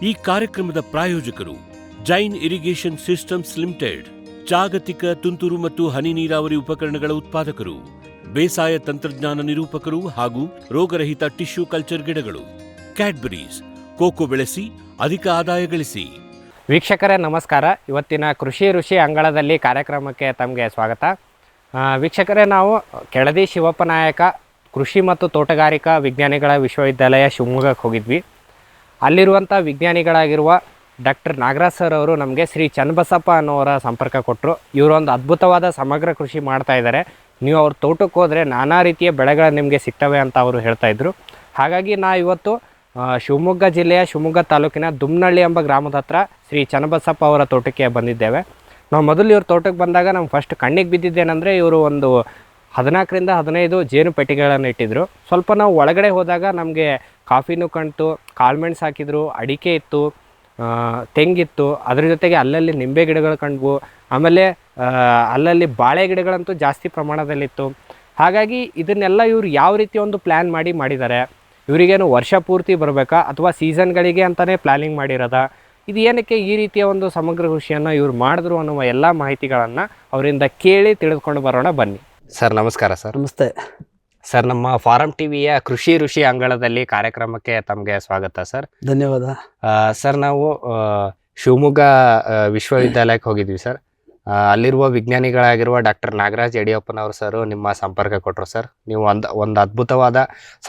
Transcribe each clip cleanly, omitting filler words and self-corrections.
ಈ ಕಾರ್ಯಕ್ರಮದ ಪ್ರಾಯೋಜಕರು ಜೈನ್ ಇರಿಗೇಷನ್ ಸಿಸ್ಟಮ್ಸ್ ಲಿಮಿಟೆಡ್, ಜಾಗತಿಕ ತುಂತುರು ಮತ್ತು ಹನಿ ನೀರಾವರಿ ಉಪಕರಣಗಳ ಉತ್ಪಾದಕರು, ಬೇಸಾಯ ತಂತ್ರಜ್ಞಾನ ನಿರೂಪಕರು ಹಾಗೂ ರೋಗರಹಿತ ಟಿಶ್ಯೂ ಕಲ್ಚರ್ ಗಿಡಗಳು. ಕ್ಯಾಡ್ಬರೀಸ್, ಕೋಕೋ ಬೆಳೆಸಿ ಅಧಿಕ ಆದಾಯ ಗಳಿಸಿ. ವೀಕ್ಷಕರೇ ನಮಸ್ಕಾರ. ಇವತ್ತಿನ ಕೃಷಿ ಋಷಿ ಅಂಗಳದಲ್ಲಿ ಕಾರ್ಯಕ್ರಮಕ್ಕೆ ತಮಗೆ ಸ್ವಾಗತ. ವೀಕ್ಷಕರೇ, ನಾವು ಕೆಳದಿ ಶಿವಪ್ಪ ನಾಯಕ ಕೃಷಿ ಮತ್ತು ತೋಟಗಾರಿಕಾ ವಿಜ್ಞಾನಿಗಳ ವಿಶ್ವವಿದ್ಯಾಲಯ ಶಿವಮೊಗ್ಗಕ್ಕೆ ಹೋಗಿದ್ವಿ. ಅಲ್ಲಿರುವಂಥ ವಿಜ್ಞಾನಿಗಳಾಗಿರುವ ಡಾಕ್ಟರ್ ನಾಗರಾಜ್ ಸರ್ ಅವರು ನಮಗೆ ಶ್ರೀ ಚನ್ನಬಸಪ್ಪ ಅನ್ನೋರ ಸಂಪರ್ಕ ಕೊಟ್ಟರು. ಇವರೊಂದು ಅದ್ಭುತವಾದ ಸಮಗ್ರ ಕೃಷಿ ಮಾಡ್ತಾ ಇದ್ದಾರೆ. ನೀವು ಅವ್ರ ತೋಟಕ್ಕೆ ಹೋದರೆ ನಾನಾ ರೀತಿಯ ಬೆಳೆಗಳು ನಿಮಗೆ ಸಿಗ್ತವೆ ಅಂತ ಅವರು ಹೇಳ್ತಾಯಿದ್ರು. ಹಾಗಾಗಿ ಇವತ್ತು ಶಿವಮೊಗ್ಗ ಜಿಲ್ಲೆಯ ಶಿವಮೊಗ್ಗ ತಾಲೂಕಿನ ದುಮ್ನಳ್ಳಿ ಎಂಬ ಗ್ರಾಮದ ಹತ್ರ ಶ್ರೀ ಚನ್ನಬಸಪ್ಪ ಅವರ ತೋಟಕ್ಕೆ ಬಂದಿದ್ದೇವೆ. ನಾವು ಮೊದಲು ಇವ್ರ ತೋಟಕ್ಕೆ ಬಂದಾಗ ನಮ್ಗೆ ಫಸ್ಟ್ ಕಣ್ಣಿಗೆ ಬಿದ್ದಿದ್ದೇನೆಂದರೆ ಇವರು ಒಂದು 14ರಿಂದ 15 ಜೇನು ಪೆಟ್ಟಿಗೆಗಳನ್ನು ಇಟ್ಟಿದ್ರು. ಸ್ವಲ್ಪ ನಾವು ಒಳಗಡೆ ಹೋದಾಗ ನಮಗೆ ಕಾಫಿನೂ ಕಾಣ್ತು, ಕಾಳುಮೆಣಸು ಹಾಕಿದ್ರು, ಅಡಿಕೆ ಇತ್ತು, ತೆಂಗಿತ್ತು, ಅದ್ರ ಜೊತೆಗೆ ಅಲ್ಲಲ್ಲಿ ನಿಂಬೆ ಗಿಡಗಳು ಕಂಡ್ವು. ಆಮೇಲೆ ಅಲ್ಲಲ್ಲಿ ಬಾಳೆ ಗಿಡಗಳಂತೂ ಜಾಸ್ತಿ ಪ್ರಮಾಣದಲ್ಲಿತ್ತು. ಹಾಗಾಗಿ ಇದನ್ನೆಲ್ಲ ಇವರು ಯಾವ ರೀತಿ ಒಂದು ಪ್ಲ್ಯಾನ್ ಮಾಡಿದ್ದಾರೆ, ಇವರಿಗೇನು ವರ್ಷ ಪೂರ್ತಿ ಬರಬೇಕಾ ಅಥವಾ ಸೀಸನ್ಗಳಿಗೆ ಅಂತಲೇ ಪ್ಲ್ಯಾನಿಂಗ್ ಮಾಡಿರೋದ, ಇದು ಏನಕ್ಕೆ ಈ ರೀತಿಯ ಒಂದು ಸಮಗ್ರ ಕೃಷಿಯನ್ನು ಇವ್ರು ಮಾಡಿದ್ರು ಅನ್ನುವ ಎಲ್ಲ ಮಾಹಿತಿಗಳನ್ನು ಅವರಿಂದ ಕೇಳಿ ತಿಳಿದುಕೊಂಡು ಬರೋಣ ಬನ್ನಿ. ಸರ್ ನಮಸ್ಕಾರ. ಸರ್ ನಮಸ್ತೆ ಸರ್. ನಮ್ಮ ಫಾರಂ ಟಿವಿಯ ಕೃಷಿ ಋಷಿ ಅಂಗಳದಲ್ಲಿ ಕಾರ್ಯಕ್ರಮಕ್ಕೆ ತಮಗೆ ಸ್ವಾಗತ ಸರ್. ಧನ್ಯವಾದ ಸರ್. ನಾವು ಶಿವಮೊಗ್ಗ ವಿಶ್ವವಿದ್ಯಾಲಯಕ್ಕೆ ಹೋಗಿದ್ವಿ ಸರ್. ಅಲ್ಲಿರುವ ವಿಜ್ಞಾನಿಗಳಾಗಿರುವ ಡಾಕ್ಟರ್ ನಾಗರಾಜ್ ಯಡಿಯೂರಪ್ಪನವರು ಸರ್ ನಿಮ್ಮ ಸಂಪರ್ಕ ಕೊಟ್ಟರು ಸರ್. ನೀವು ಒಂದು ಅದ್ಭುತವಾದ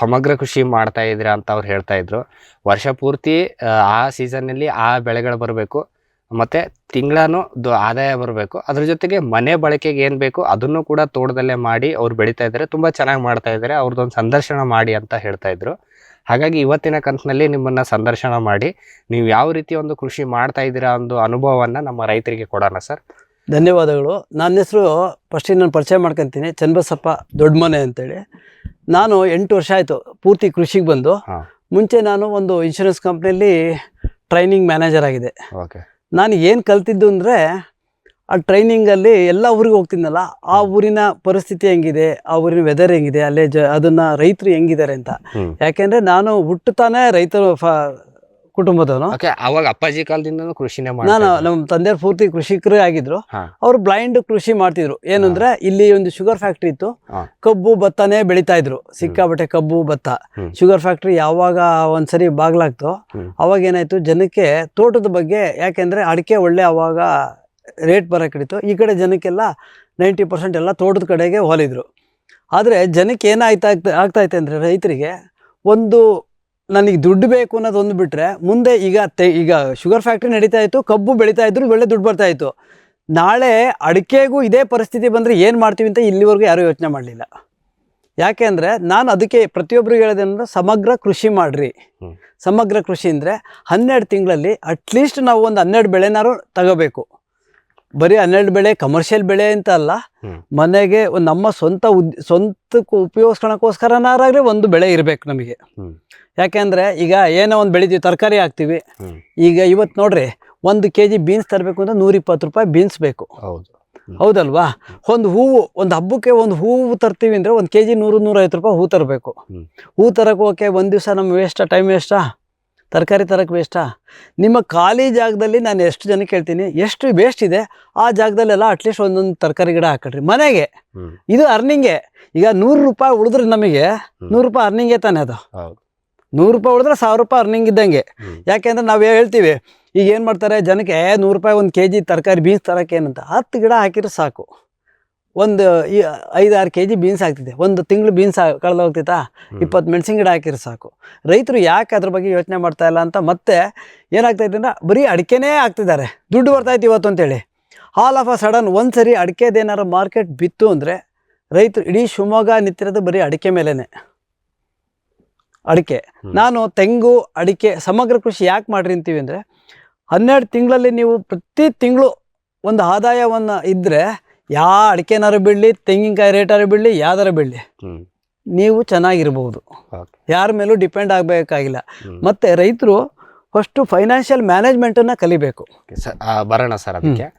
ಸಮಗ್ರ ಕೃಷಿ ಮಾಡ್ತಾ ಇದ್ದೀರಾ ಅಂತ ಅವ್ರು ಹೇಳ್ತಾ ಇದ್ರು. ವರ್ಷ ಪೂರ್ತಿ ಆ ಸೀಸನ್ನಲ್ಲಿ ಆ ಬೆಳೆಗಳು ಬರಬೇಕು, ಮತ್ತು ತಿಂಗಳೂ ಆದಾಯ ಬರಬೇಕು, ಅದ್ರ ಜೊತೆಗೆ ಮನೆ ಬಳಕೆಗೆ ಏನು ಬೇಕು ಅದನ್ನು ಕೂಡ ತೋಟದಲ್ಲೇ ಮಾಡಿ ಅವ್ರು ಬೆಳೀತಾ ಇದ್ದಾರೆ. ತುಂಬ ಚೆನ್ನಾಗಿ ಮಾಡ್ತಾ ಇದ್ದಾರೆ. ಅವ್ರದ್ದೊಂದು ಸಂದರ್ಶನ ಮಾಡಿ ಅಂತ ಹೇಳ್ತಾ ಇದ್ರು. ಹಾಗಾಗಿ ಇವತ್ತಿನ ಕಂತಿನಲ್ಲಿ ನಿಮ್ಮನ್ನು ಸಂದರ್ಶನ ಮಾಡಿ ನೀವು ಯಾವ ರೀತಿ ಒಂದು ಕೃಷಿ ಮಾಡ್ತಾ ಇದ್ದೀರಾ ಒಂದು ಅನುಭವವನ್ನು ನಮ್ಮ ರೈತರಿಗೆ ಕೊಡೋಣ ಸರ್. ಧನ್ಯವಾದಗಳು. ನನ್ನ ಹೆಸರು ಫಸ್ಟಿಗೆ ನಾನು ಪರಿಚಯ ಮಾಡ್ಕೊತೀನಿ, ಚನ್ನಬಸಪ್ಪ ದೊಡ್ಡಮನೆ ಅಂತೇಳಿ. ನಾನು 8 ವರ್ಷ ಆಯಿತು ಪೂರ್ತಿ ಕೃಷಿಗೆ ಬಂದು. ಮುಂಚೆ ನಾನು ಒಂದು ಇನ್ಶೂರೆನ್ಸ್ ಕಂಪ್ನಿಯಲ್ಲಿ ಟ್ರೈನಿಂಗ್ ಮ್ಯಾನೇಜರ್ ಆಗಿದೆ. ಓಕೆ. ನಾನು ಏನು ಕಲ್ತಿದ್ದು ಅಂದರೆ, ಆ ಟ್ರೈನಿಂಗಲ್ಲಿ ಎಲ್ಲ ಊರಿಗೆ ಹೋಗ್ತಿದ್ನಲ್ಲ, ಆ ಊರಿನ ಪರಿಸ್ಥಿತಿ ಹೆಂಗಿದೆ, ಆ ಊರಿನ ವೆದರ್ ಹೆಂಗಿದೆ, ಅಲ್ಲೇ ಅದನ್ನು ರೈತರು ಹೆಂಗಿದ್ದಾರೆ ಅಂತ. ಯಾಕೆಂದರೆ ನಾನು ಹುಟ್ಟುತ್ತಾನೆ ರೈತರು ಕುಟುಂಬದವನು. ಅವಾಗ ಅಪ್ಪಾಜಿ ಕಾಲದಿಂದ ಕೃಷಿನೇ ನಾನು ನಮ್ಮ ತಂದೆಯವ್ರು ಪೂರ್ತಿ ಕೃಷಿಕರೇ ಆಗಿದ್ರು. ಅವ್ರು ಬ್ಲೈಂಡ್ ಕೃಷಿ ಮಾಡ್ತಿದ್ರು. ಏನಂದ್ರೆ ಇಲ್ಲಿ ಒಂದು ಶುಗರ್ ಫ್ಯಾಕ್ಟ್ರಿ ಇತ್ತು, ಕಬ್ಬು ಭತ್ತನೇ ಬೆಳಿತಾ ಇದ್ರು, ಸಿಕ್ಕಾಬಟ್ಟೆ ಕಬ್ಬು ಭತ್ತ. ಶುಗರ್ ಫ್ಯಾಕ್ಟ್ರಿ ಯಾವಾಗ ಒಂದ್ಸರಿ ಬಾಗ್ಲಾಗ್ತೋ ಅವಾಗ ಏನಾಯ್ತು, ಜನಕ್ಕೆ ತೋಟದ ಬಗ್ಗೆ, ಯಾಕೆಂದ್ರೆ ಅಡಿಕೆ ಒಳ್ಳೆ ಅವಾಗ ರೇಟ್ ಬರಕ್ಕೆ ಹಿಡಿತು. ಈ ಕಡೆ ಜನಕ್ಕೆಲ್ಲ 90% ಎಲ್ಲ ತೋಟದ ಕಡೆಗೆ ಹೋಲಿದ್ರು. ಆದರೆ ಜನಕ್ಕೆ ಆಗ್ತೈತೆ ಅಂದರೆ ರೈತರಿಗೆ ಒಂದು ನನಗೆ ದುಡ್ಡು ಬೇಕು ಅನ್ನೋದು ಒಂದು ಬಿಟ್ಟರೆ, ಮುಂದೆ ಈಗ ಶುಗರ್ ಫ್ಯಾಕ್ಟ್ರಿ ನಡೀತಾ ಇತ್ತು, ಕಬ್ಬು ಬೆಳೀತಾ ಇದ್ರು, ಒಳ್ಳೆ ದುಡ್ಡು ಬರ್ತಾ ಇತ್ತು. ನಾಳೆ ಅಡಿಕೆಗೂ ಇದೇ ಪರಿಸ್ಥಿತಿ ಬಂದರೆ ಏನು ಮಾಡ್ತೀವಿ ಅಂತ ಇಲ್ಲಿವರೆಗೂ ಯಾರೂ ಯೋಚನೆ ಮಾಡಲಿಲ್ಲ. ಯಾಕೆ ಅಂದರೆ ನಾನು ಅದಕ್ಕೆ ಪ್ರತಿಯೊಬ್ಬರಿಗೆ ಹೇಳೋದೇನಂದ್ರೆ, ಸಮಗ್ರ ಕೃಷಿ ಮಾಡಿರಿ. ಸಮಗ್ರ ಕೃಷಿ ಅಂದರೆ 12 ತಿಂಗಳಲ್ಲಿ ಅಟ್ಲೀಸ್ಟ್ ನಾವು ಒಂದು 12 ಬೆಳೆನಾರು ತಗೋಬೇಕು. ಬರೀ 12 ಬೆಳೆ ಕಮರ್ಷಿಯಲ್ ಬೆಳೆ ಅಂತ ಅಲ್ಲ, ಮನೆಗೆ ನಮ್ಮ ಸ್ವಂತಕ್ಕೆ ಉಪಯೋಗಿಸ್ಕೊಳಕ್ಕೋಸ್ಕರನಾರಾಗಲಿ ಒಂದು ಬೆಳೆ ಇರಬೇಕು ನಮಗೆ. ಯಾಕೆಂದರೆ ಈಗ ಏನೋ ಒಂದು ಬೆಳಿತೀವಿ, ತರಕಾರಿ ಹಾಕ್ತೀವಿ. ಈಗ ಇವತ್ತು ನೋಡ್ರಿ, 1 kg ಬೀನ್ಸ್ ತರಬೇಕು ಅಂದ್ರೆ 120 ರೂಪಾಯಿ ಬೀನ್ಸ್ ಬೇಕು. ಹೌದಲ್ವಾ? ಒಂದು ಹೂವು, ಒಂದು ಹಬ್ಬಕ್ಕೆ ಒಂದು ಹೂವು ತರ್ತೀವಿ ಅಂದರೆ 1 kg 100-150 ರೂಪಾಯಿ ಹೂ ತರಬೇಕು. ಹೂ ತರಕ್ಕೆ ಹೋಗಕ್ಕೆ ಒಂದು ದಿವಸ ನಮ್ಮ ವೇಸ್ಟಾ, ಟೈಮ್ ವೇಸ್ಟಾ, ತರಕಾರಿ ತರಕ್ಕೆ ವೇಸ್ಟಾ? ನಿಮ್ಮ ಖಾಲಿ ಜಾಗದಲ್ಲಿ ನಾನು ಎಷ್ಟು ಜನಕ್ಕೆ ಹೇಳ್ತೀನಿ, ಎಷ್ಟು ವೇಸ್ಟ್ ಇದೆ ಆ ಜಾಗದಲ್ಲೆಲ್ಲ ಅಟ್ಲೀಸ್ಟ್ ಒಂದೊಂದು ತರಕಾರಿ ಗಿಡ ಹಾಕಡ್ರಿ ಮನೆಗೆ. ಇದು ಅರ್ನಿಂಗೇ. ಈಗ 100 ರೂಪಾಯಿ ಉಳಿದ್ರೆ ನಮಗೆ 100 ರೂಪಾಯಿ ಅರ್ನಿಂಗೇ ತಾನೇ ಅದು. 100 ರೂಪಾಯಿ ಉಳಿದ್ರೆ 1000 ರೂಪಾಯಿ ಅರ್ನಿಂಗ್ ಇದ್ದಂಗೆ. ಯಾಕೆಂದ್ರೆ ನಾವು ಹೇಳ್ತೀವಿ, ಈಗ ಏನು ಮಾಡ್ತಾರೆ ಜನಕ್ಕೆ, 100 ರೂಪಾಯಿ 1 kg ತರಕಾರಿ ಬೀನ್ಸ್ ತರಕ್ಕೆ ಏನಂತ 10 ಗಿಡ ಹಾಕಿದ್ರೆ ಸಾಕು, ಒಂದು 5-6 kg ಬೀನ್ಸ್ ಆಗ್ತಿದೆ. ಒಂದು ತಿಂಗಳು ಬೀನ್ಸ್ ಕಳೆದು ಹೋಗ್ತೈತಾ, 20 ಮೆಣಸಿನ ಗಿಡ ಹಾಕಿದ್ರೆ ಸಾಕು. ರೈತರು ಯಾಕೆ ಅದ್ರ ಬಗ್ಗೆ ಯೋಚನೆ ಮಾಡ್ತಾ ಇಲ್ಲ ಅಂತ ಮತ್ತೆ ಏನಾಗ್ತೈತೆ ಅಂದ್ರೆ, ಬರೀ ಅಡಿಕೆನೇ ಹಾಕ್ತಿದ್ದಾರೆ, ದುಡ್ಡು ಬರ್ತಾಯಿತ್ತು ಇವತ್ತು ಅಂತೇಳಿ. ಆಲ್ ಆಫ್ ಅ ಸಡನ್ ಒಂದ್ಸರಿ ಅಡಿಕೆದೇನಾರು ಮಾರ್ಕೆಟ್ ಬಿತ್ತು ಅಂದರೆ ರೈತರು ಇಡೀ ಶಿವಮೊಗ್ಗ ನಿಂತಿರೋದು ಬರೀ ಅಡಿಕೆ ಮೇಲೇ. ಅಡಿಕೆ, ನಾನು ತೆಂಗು ಅಡಿಕೆ ಸಮಗ್ರ ಕೃಷಿ ಯಾಕೆ ಮಾಡ್ರಿ ಅಂತೀವಿ ಅಂದರೆ, 12 ತಿಂಗಳಲ್ಲಿ ನೀವು ಪ್ರತಿ ತಿಂಗಳು ಒಂದು ಆದಾಯವನ್ನು ಇದ್ದರೆ, ಯಾವ ಅಡಿಕೆನಾರು ಬಿಡಲಿ, ತೆಂಗಿನಕಾಯಿ ರೇಟಾರು ಬಿಡಲಿ, ಯಾವ್ದಾರು ಬಿಡಲಿ, ನೀವು ಚೆನ್ನಾಗಿರ್ಬೋದು. ಯಾರ ಮೇಲೂ ಡಿಪೆಂಡ್ ಆಗಬೇಕಾಗಿಲ್ಲ. ಮತ್ತು ರೈತರು ಫಸ್ಟು ಫೈನಾನ್ಷಿಯಲ್ ಮ್ಯಾನೇಜ್ಮೆಂಟನ್ನು ಕಲಿಬೇಕು. ಬರೋಣ ಸರ್ ಅದಕ್ಕೆ.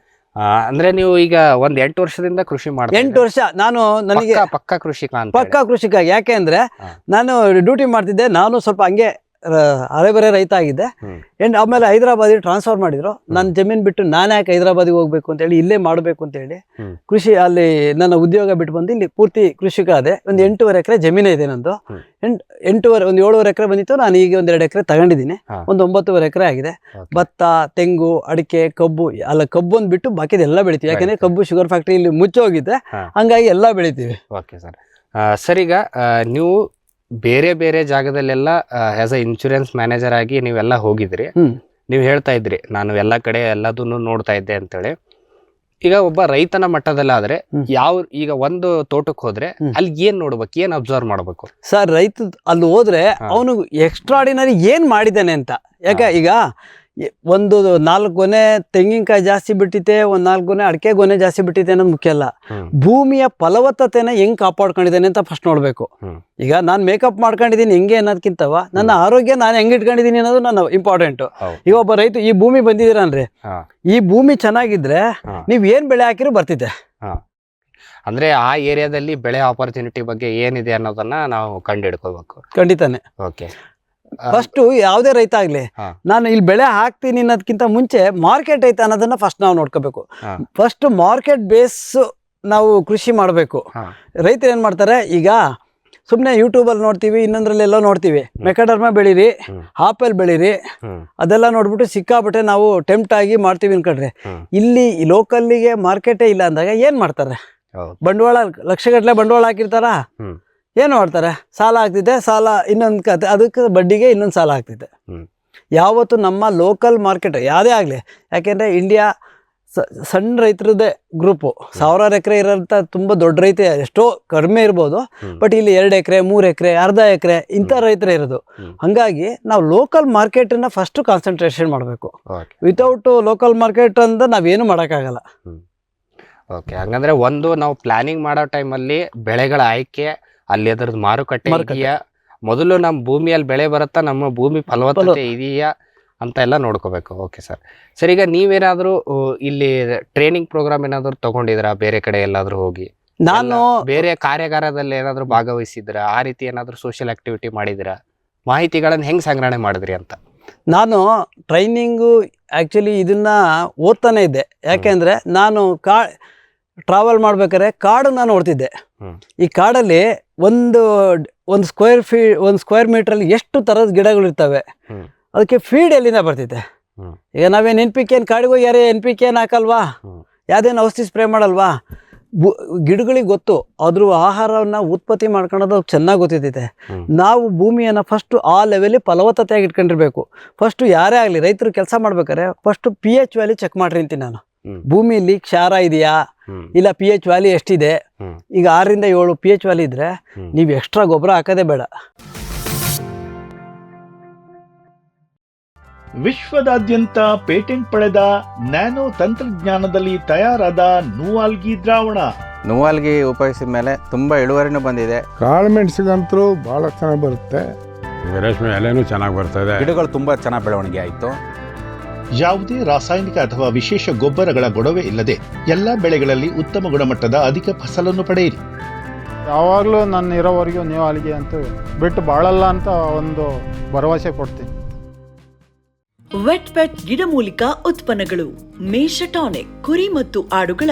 ಅಂದ್ರೆ ನೀವು ಈಗ ಒಂದ್ 8 ವರ್ಷದಿಂದ ಕೃಷಿ ಮಾಡ್ತೀರಾ? 8 ವರ್ಷ. ನಾನು ನನಗೆ ಪಕ್ಕ ಕೃಷಿಕ. ಯಾಕೆ ಅಂದ್ರೆ ನಾನು ಡ್ಯೂಟಿ ಮಾಡ್ತಿದ್ದೆ. ನಾನು ಸ್ವಲ್ಪ ಹಂಗೆ ಅರೆಬರೆ ರೈತ ಆಗಿದ್ದೆ. ಆಮೇಲೆ ಹೈದರಾಬಾದಿಗೆ ಟ್ರಾನ್ಸ್ಫರ್ ಮಾಡಿದ್ರು. ನನ್ನ ಜಮೀನು ಬಿಟ್ಟು ನಾನು ಯಾಕೆ ಹೈದರಾಬಾದಿಗೆ ಹೋಗ್ಬೇಕು ಅಂತೇಳಿ ಇಲ್ಲೇ ಮಾಡಬೇಕು ಅಂತೇಳಿ ಕೃಷಿ ಅಲ್ಲಿ ನನ್ನ ಉದ್ಯೋಗ ಬಿಟ್ಟು ಬಂದು ಇಲ್ಲಿ ಪೂರ್ತಿ ಕೃಷಿಕ ಆದೆ. ಒಂದು 8.5 ಎಕರೆ ಜಮೀನೇ ಇದೆ ನಂದು. 7.5 ಎಕರೆ ಬಂದಿತ್ತು. ನಾನು ಈಗ 1-2 ಎಕರೆ ತಗೊಂಡಿದ್ದೀನಿ. ಒಂದು 9.5 ಎಕರೆ ಆಗಿದೆ. ಭತ್ತ, ತೆಂಗು, ಅಡಿಕೆ, ಕಬ್ಬು ಕಬ್ಬು ಒಂದು ಬಿಟ್ಟು ಬಾಕಿದೆಲ್ಲ ಬೆಳಿತೀವಿ. ಯಾಕಂದ್ರೆ ಕಬ್ಬು ಶುಗರ್ ಫ್ಯಾಕ್ಟ್ರಿ ಇಲ್ಲಿ ಮುಚ್ಚೋಗಿದೆ, ಹಂಗಾಗಿ ಎಲ್ಲ ಬೆಳಿತೀವಿ. Okay sir. ಸರ್, ಈಗ ನೀವು ಬೇರೆ ಬೇರೆ ಜಾಗದಲ್ಲೆಲ್ಲ ಆಸ್ ಅ ಇನ್ಶೂರೆನ್ಸ್ ಮ್ಯಾನೇಜರ್ ಆಗಿ ನೀವೆಲ್ಲ ಹೋಗಿದ್ರಿ. ನೀವು ಹೇಳ್ತಾ ಇದ್ರಿ ನಾನು ಎಲ್ಲ ಕಡೆ ಎಲ್ಲದನ್ನು ನೋಡ್ತಾ ಇದ್ದೆ ಅಂತೇಳಿ. ಈಗ ಒಬ್ಬ ರೈತನ ಮಟ್ಟದಲ್ಲಾದ್ರೆ ಈಗ ಒಂದು ತೋಟಕ್ಕೆ ಹೋದ್ರೆ ಅಲ್ಲಿ ಏನ್ ನೋಡ್ಬೇಕು, ಏನ್ ಅಬ್ಸರ್ವ್ ಮಾಡ್ಬೇಕು ಸರ್? ರೈತ ಅಲ್ಲಿ ಹೋದ್ರೆ ಅವನು ಎಕ್ಸ್ಟ್ರಾಡಿನರಿ ಏನ್ ಮಾಡಿದ್ದಾನೆ ಅಂತ. ಯಾಕೆ ಈಗ ಒಂದು 4 ಗೊನೆ ತೆಂಗಿನಕಾಯಿ ಜಾಸ್ತಿ ಬಿಟ್ಟಿದೆ, ಒಂದು 4 ಗೊನೆ ಅಡಿಕೆ ಗೊನೆ ಜಾಸ್ತಿ ಬಿಟ್ಟಿದೆ ಅನ್ನೋದು ಮುಖ್ಯ ಅಲ್ಲ. ಭೂಮಿಯ ಫಲವತ್ತತೆನ ಹೆಂಗ್ ಕಾಪಾಡ್ಕೊಂಡಿದ್ದಾನೆ ಅಂತ ಫಸ್ಟ್ ನೋಡ್ಬೇಕು. ಈಗ ನಾನು ಮೇಕಪ್ ಮಾಡ್ಕೊಂಡಿದ್ದೀನಿ ಹೆಂಗೆ ಅನ್ನೋದಕ್ಕಿಂತವ ನನ್ನ ಆರೋಗ್ಯ ನಾನು ಹೆಂಗ್ ಇಟ್ಕೊಂಡಿದ್ದೀನಿ ಅನ್ನೋದು ನನ್ನ ಇಂಪಾರ್ಟೆಂಟ್. ಈಗ ಒಬ್ಬ ರೈತ ಈ ಭೂಮಿ ಬಂದಿದ್ದೀರನ್ರಿ, ಈ ಭೂಮಿ ಚೆನ್ನಾಗಿದ್ರೆ ನೀವ್ ಏನ್ ಬೆಳೆ ಹಾಕಿರೂ ಬರ್ತಿದೆ. ಅಂದ್ರೆ ಆ ಏರಿಯಾದಲ್ಲಿ ಬೆಳೆ ಆಪರ್ಚುನಿಟಿ ಬಗ್ಗೆ ಏನಿದೆ ಅನ್ನೋದನ್ನ ನಾವು ಕಂಡು ಹಿಡ್ಕೋಬೇಕು. ಖಂಡಿತಾನೆ. ಓಕೆ. ಫಸ್ಟ್ ಯಾವುದೇ ರೈತ ಆಗ್ಲಿ, ನಾನು ಇಲ್ಲಿ ಬೆಳೆ ಹಾಕ್ತೀನಿ ಅನ್ನೋದಕ್ಕಿಂತ ಮುಂಚೆ ಮಾರ್ಕೆಟ್ ಐತೆ ಅನ್ನೋದನ್ನ ಫಸ್ಟ್ ನಾವು ನೋಡ್ಕೋಬೇಕು. ಫಸ್ಟ್ ಮಾರ್ಕೆಟ್ ಬೇಸ್ ನಾವು ಕೃಷಿ ಮಾಡಬೇಕು. ರೈತರು ಏನ್ ಮಾಡ್ತಾರೆ, ಈಗ ಸುಮ್ಮನೆ ಯೂಟ್ಯೂಬಲ್ಲಿ ನೋಡ್ತೀವಿ, ಇನ್ನೊಂದ್ರಲ್ಲೆಲ್ಲ ನೋಡ್ತೀವಿ, ಮೆಕಾಡರ್ಮ ಬೆಳೀರಿ, ಆಪಲ್ ಬೆಳೀರಿ, ಅದೆಲ್ಲ ನೋಡ್ಬಿಟ್ಟು ಸಿಕ್ಕಾಬಿಟ್ಟೆ ನಾವು ಟೆಂಪ್ಟ್ ಆಗಿ ಮಾಡ್ತೀವಿ ಅನ್ಕೊಂಡ್ರೆ, ಇಲ್ಲಿ ಲೋಕಲ್ಲಿಗೆ ಮಾರ್ಕೆಟೇ ಇಲ್ಲ ಅಂದಾಗ ಏನ್ ಮಾಡ್ತಾರೆ? ಬಂಡವಾಳ ಲಕ್ಷಗಟ್ಟಲೆ ಬಂಡವಾಳ ಹಾಕಿರ್ತಾರ, ಏನು ಮಾಡ್ತಾರೆ? ಸಾಲ ಆಗ್ತಿದೆ, ಸಾಲ ಇನ್ನೊಂದು ಕತೆ, ಅದಕ್ಕೆ ಬಡ್ಡಿಗೆ ಇನ್ನೊಂದು ಸಾಲ ಆಗ್ತಿದೆ. ಯಾವತ್ತು ನಮ್ಮ ಲೋಕಲ್ ಮಾರ್ಕೆಟ್ ಯಾವುದೇ ಆಗಲಿ, ಯಾಕೆಂದರೆ ಇಂಡಿಯಾ ಸಣ್ಣ ರೈತರದ್ದೇ ಗ್ರೂಪು. 1000 ಎಕರೆ ಇರೋಂಥ ತುಂಬ ದೊಡ್ಡ ರೈತ ಎಷ್ಟೋ ಕಡಿಮೆ ಇರ್ಬೋದು, ಬಟ್ ಇಲ್ಲಿ 2 ಎಕರೆ 3 ಎಕರೆ ಅರ್ಧ ಎಕರೆ ಇಂಥ ರೈತರೇ ಇರೋದು. ಹಾಗಾಗಿ ನಾವು ಲೋಕಲ್ ಮಾರ್ಕೆಟನ್ನು ಫಸ್ಟು ಕಾನ್ಸಂಟ್ರೇಷನ್ ಮಾಡಬೇಕು. ವಿತೌಟ್ ಲೋಕಲ್ ಮಾರ್ಕೆಟ್ ಅಂತ ನಾವೇನು ಮಾಡೋಕ್ಕಾಗಲ್ಲ. ಓಕೆ, ಹಂಗಂದ್ರೆ ಒಂದು ನಾವು ಪ್ಲಾನಿಂಗ್ ಮಾಡೋ ಟೈಮಲ್ಲಿ ಬೆಳೆಗಳ ಆಯ್ಕೆ, ಅಲ್ಲಿ ಅದರದ್ದು ಮಾರುಕಟ್ಟೆ ಇದೆಯಾ, ಮೊದಲು ನಮ್ಮ ಭೂಮಿಯಲ್ಲಿ ಬೆಳೆ ಬರುತ್ತಾ, ನಮ್ಮ ಭೂಮಿ ಫಲವತ್ತತೆ ಇದೆಯಾ ಅಂತ ಎಲ್ಲ ನೋಡ್ಕೋಬೇಕು. Okay sir. ಸರ್, ಈಗ ನೀವೇನಾದರೂ ಇಲ್ಲಿ ಟ್ರೈನಿಂಗ್ ಪ್ರೋಗ್ರಾಮ್ ಏನಾದರೂ ತಗೊಂಡಿದ್ರಾ ಬೇರೆ ಕಡೆ ಎಲ್ಲಾದರೂ ಹೋಗಿ? ನಾನು ಬೇರೆ ಕಾರ್ಯಾಗಾರದಲ್ಲಿ ಏನಾದರೂ ಭಾಗವಹಿಸಿದ್ರ, ಆ ರೀತಿ ಏನಾದರೂ ಸೋಷಿಯಲ್ ಆಕ್ಟಿವಿಟಿ ಮಾಡಿದಿರಾ, ಮಾಹಿತಿಗಳನ್ನು ಹೆಂಗೆ ಸಂಗ್ರಹಣೆ ಮಾಡಿದ್ರಿ ಅಂತ? ನಾನು ಟ್ರೈನಿಂಗು ಆ್ಯಕ್ಚುಲಿ ಇದನ್ನ ಓದ್ತಾನೆ ಇದ್ದೆ. ಯಾಕೆಂದರೆ ನಾನು ಟ್ರಾವೆಲ್ ಮಾಡ್ಬೇಕಾದ್ರೆ ಕಾಡನ್ನ ನೋಡ್ತಿದ್ದೆ. ಈ ಕಾಡಲ್ಲಿ ಒಂದು ಸ್ಕ್ವೇರ್ ಮೀಟ್ರಲ್ಲಿ ಎಷ್ಟು ಥರದ ಗಿಡಗಳಿರ್ತವೆ, ಅದಕ್ಕೆ ಫೀಡ್ ಎಲ್ಲಿಂದ ಬರ್ತಿದೆ? ಈಗ ನಾವೇನು NPK ಕಾಡಿಗೆ ಹೋಗಿ ಯಾರೇ NPK ಹಾಕಲ್ವಾ, ಯಾವುದೇನು ಔಷಧಿ ಸ್ಪ್ರೇ ಮಾಡಲ್ವಾ? ಗಿಡಗಳಿಗೆ ಗೊತ್ತು, ಅದ್ರ ಆಹಾರವನ್ನು ಉತ್ಪತ್ತಿ ಮಾಡ್ಕೊಳ್ಳೋದು ಚೆನ್ನಾಗಿ ಗೊತ್ತಿದೆ. ನಾವು ಭೂಮಿಯನ್ನು ಫಸ್ಟು ಆ ಲೆವೆಲಿ ಫಲವತ್ತತೆಯಾಗಿ ಇಟ್ಕೊಂಡಿರ್ಬೇಕು. ಫಸ್ಟು ಯಾರೇ ಆಗಲಿ ರೈತರು ಕೆಲಸ ಮಾಡ್ಬೇಕಾದ್ರೆ ಫಸ್ಟು pH ವ್ಯಾಲ್ಯೂ ಚೆಕ್ ಮಾಡ್ರಿ ಅಂತೀನಿ ನಾನು. ಭೂಮಿಯಲ್ಲಿ ಕ್ಷಾರ ಇದೆಯಾ, ಇಲ್ಲ pH ವ್ಯಾಲ್ಯೂ ಎಷ್ಟಿದೆ. ಈಗ 6 ರಿಂದ 7 pH ವ್ಯಾಲ್ಯೂ ಇದ್ರೆ ನೀವು ಎಕ್ಸ್ಟ್ರಾ ಗೊಬ್ಬರ ಹಾಕೋದೇ ಬೇಡ. ವಿಶ್ವದಾದ್ಯಂತ ಪೇಟೆಂಟ್ ಪಡೆದ ನ್ಯಾನೋ ತಂತ್ರಜ್ಞಾನದಲ್ಲಿ ತಯಾರಾದ ನೂವಾಲ್ಗಿ ದ್ರಾವಣ. ನೂವಾಲ್ಗಿ ಉಪಯೋಗಿಸಿದ ಮೇಲೆ ತುಂಬಾ ಇಳುವರಿನೂ ಬಂದಿದೆ. ಕಾಳುಮೆಣಸಿಗಂತೂ ಬಹಳ ಚೆನ್ನಾಗಿ ಬರುತ್ತೆ, ರೇಷ್ಮೆ ಎಲೆನೂ ಚೆನ್ನಾಗಿ ಬರ್ತದೆ, ಗಿಡಗಳು ತುಂಬಾ ಚೆನ್ನಾಗಿ ಬೆಳವಣಿಗೆ ಆಯಿತು. ಯಾವುದೇ ರಾಸಾಯನಿಕ ಅಥವಾ ವಿಶೇಷ ಗೊಬ್ಬರಗಳ ಗೊಡವೆ ಇಲ್ಲದೆ ಎಲ್ಲ ಬೆಳೆಗಳಲ್ಲಿ ಉತ್ತಮ ಗುಣಮಟ್ಟದ ಅಧಿಕ ಫಸಲನ್ನು ಪಡೆಯಿರಿ. ಯಾವಾಗಲೂ ನನ್ನ ಇರೋವರೆಗೂ ನೂವಾಲ್ಗಿ ಅಂತೂ ಬಿಟ್ಟು ಬಾಳಲ್ಲ ಅಂತ ಒಂದು ಭರವಸೆ ಕೊಡ್ತೀನಿ. ವೆಟ್ ಗಿಡಮೂಲಿಕ ಉತ್ಪನ್ನಗಳು. ಮೇಷ ಟಾನಿಕ್, ಕುರಿ ಮತ್ತು ಆಡುಗಳ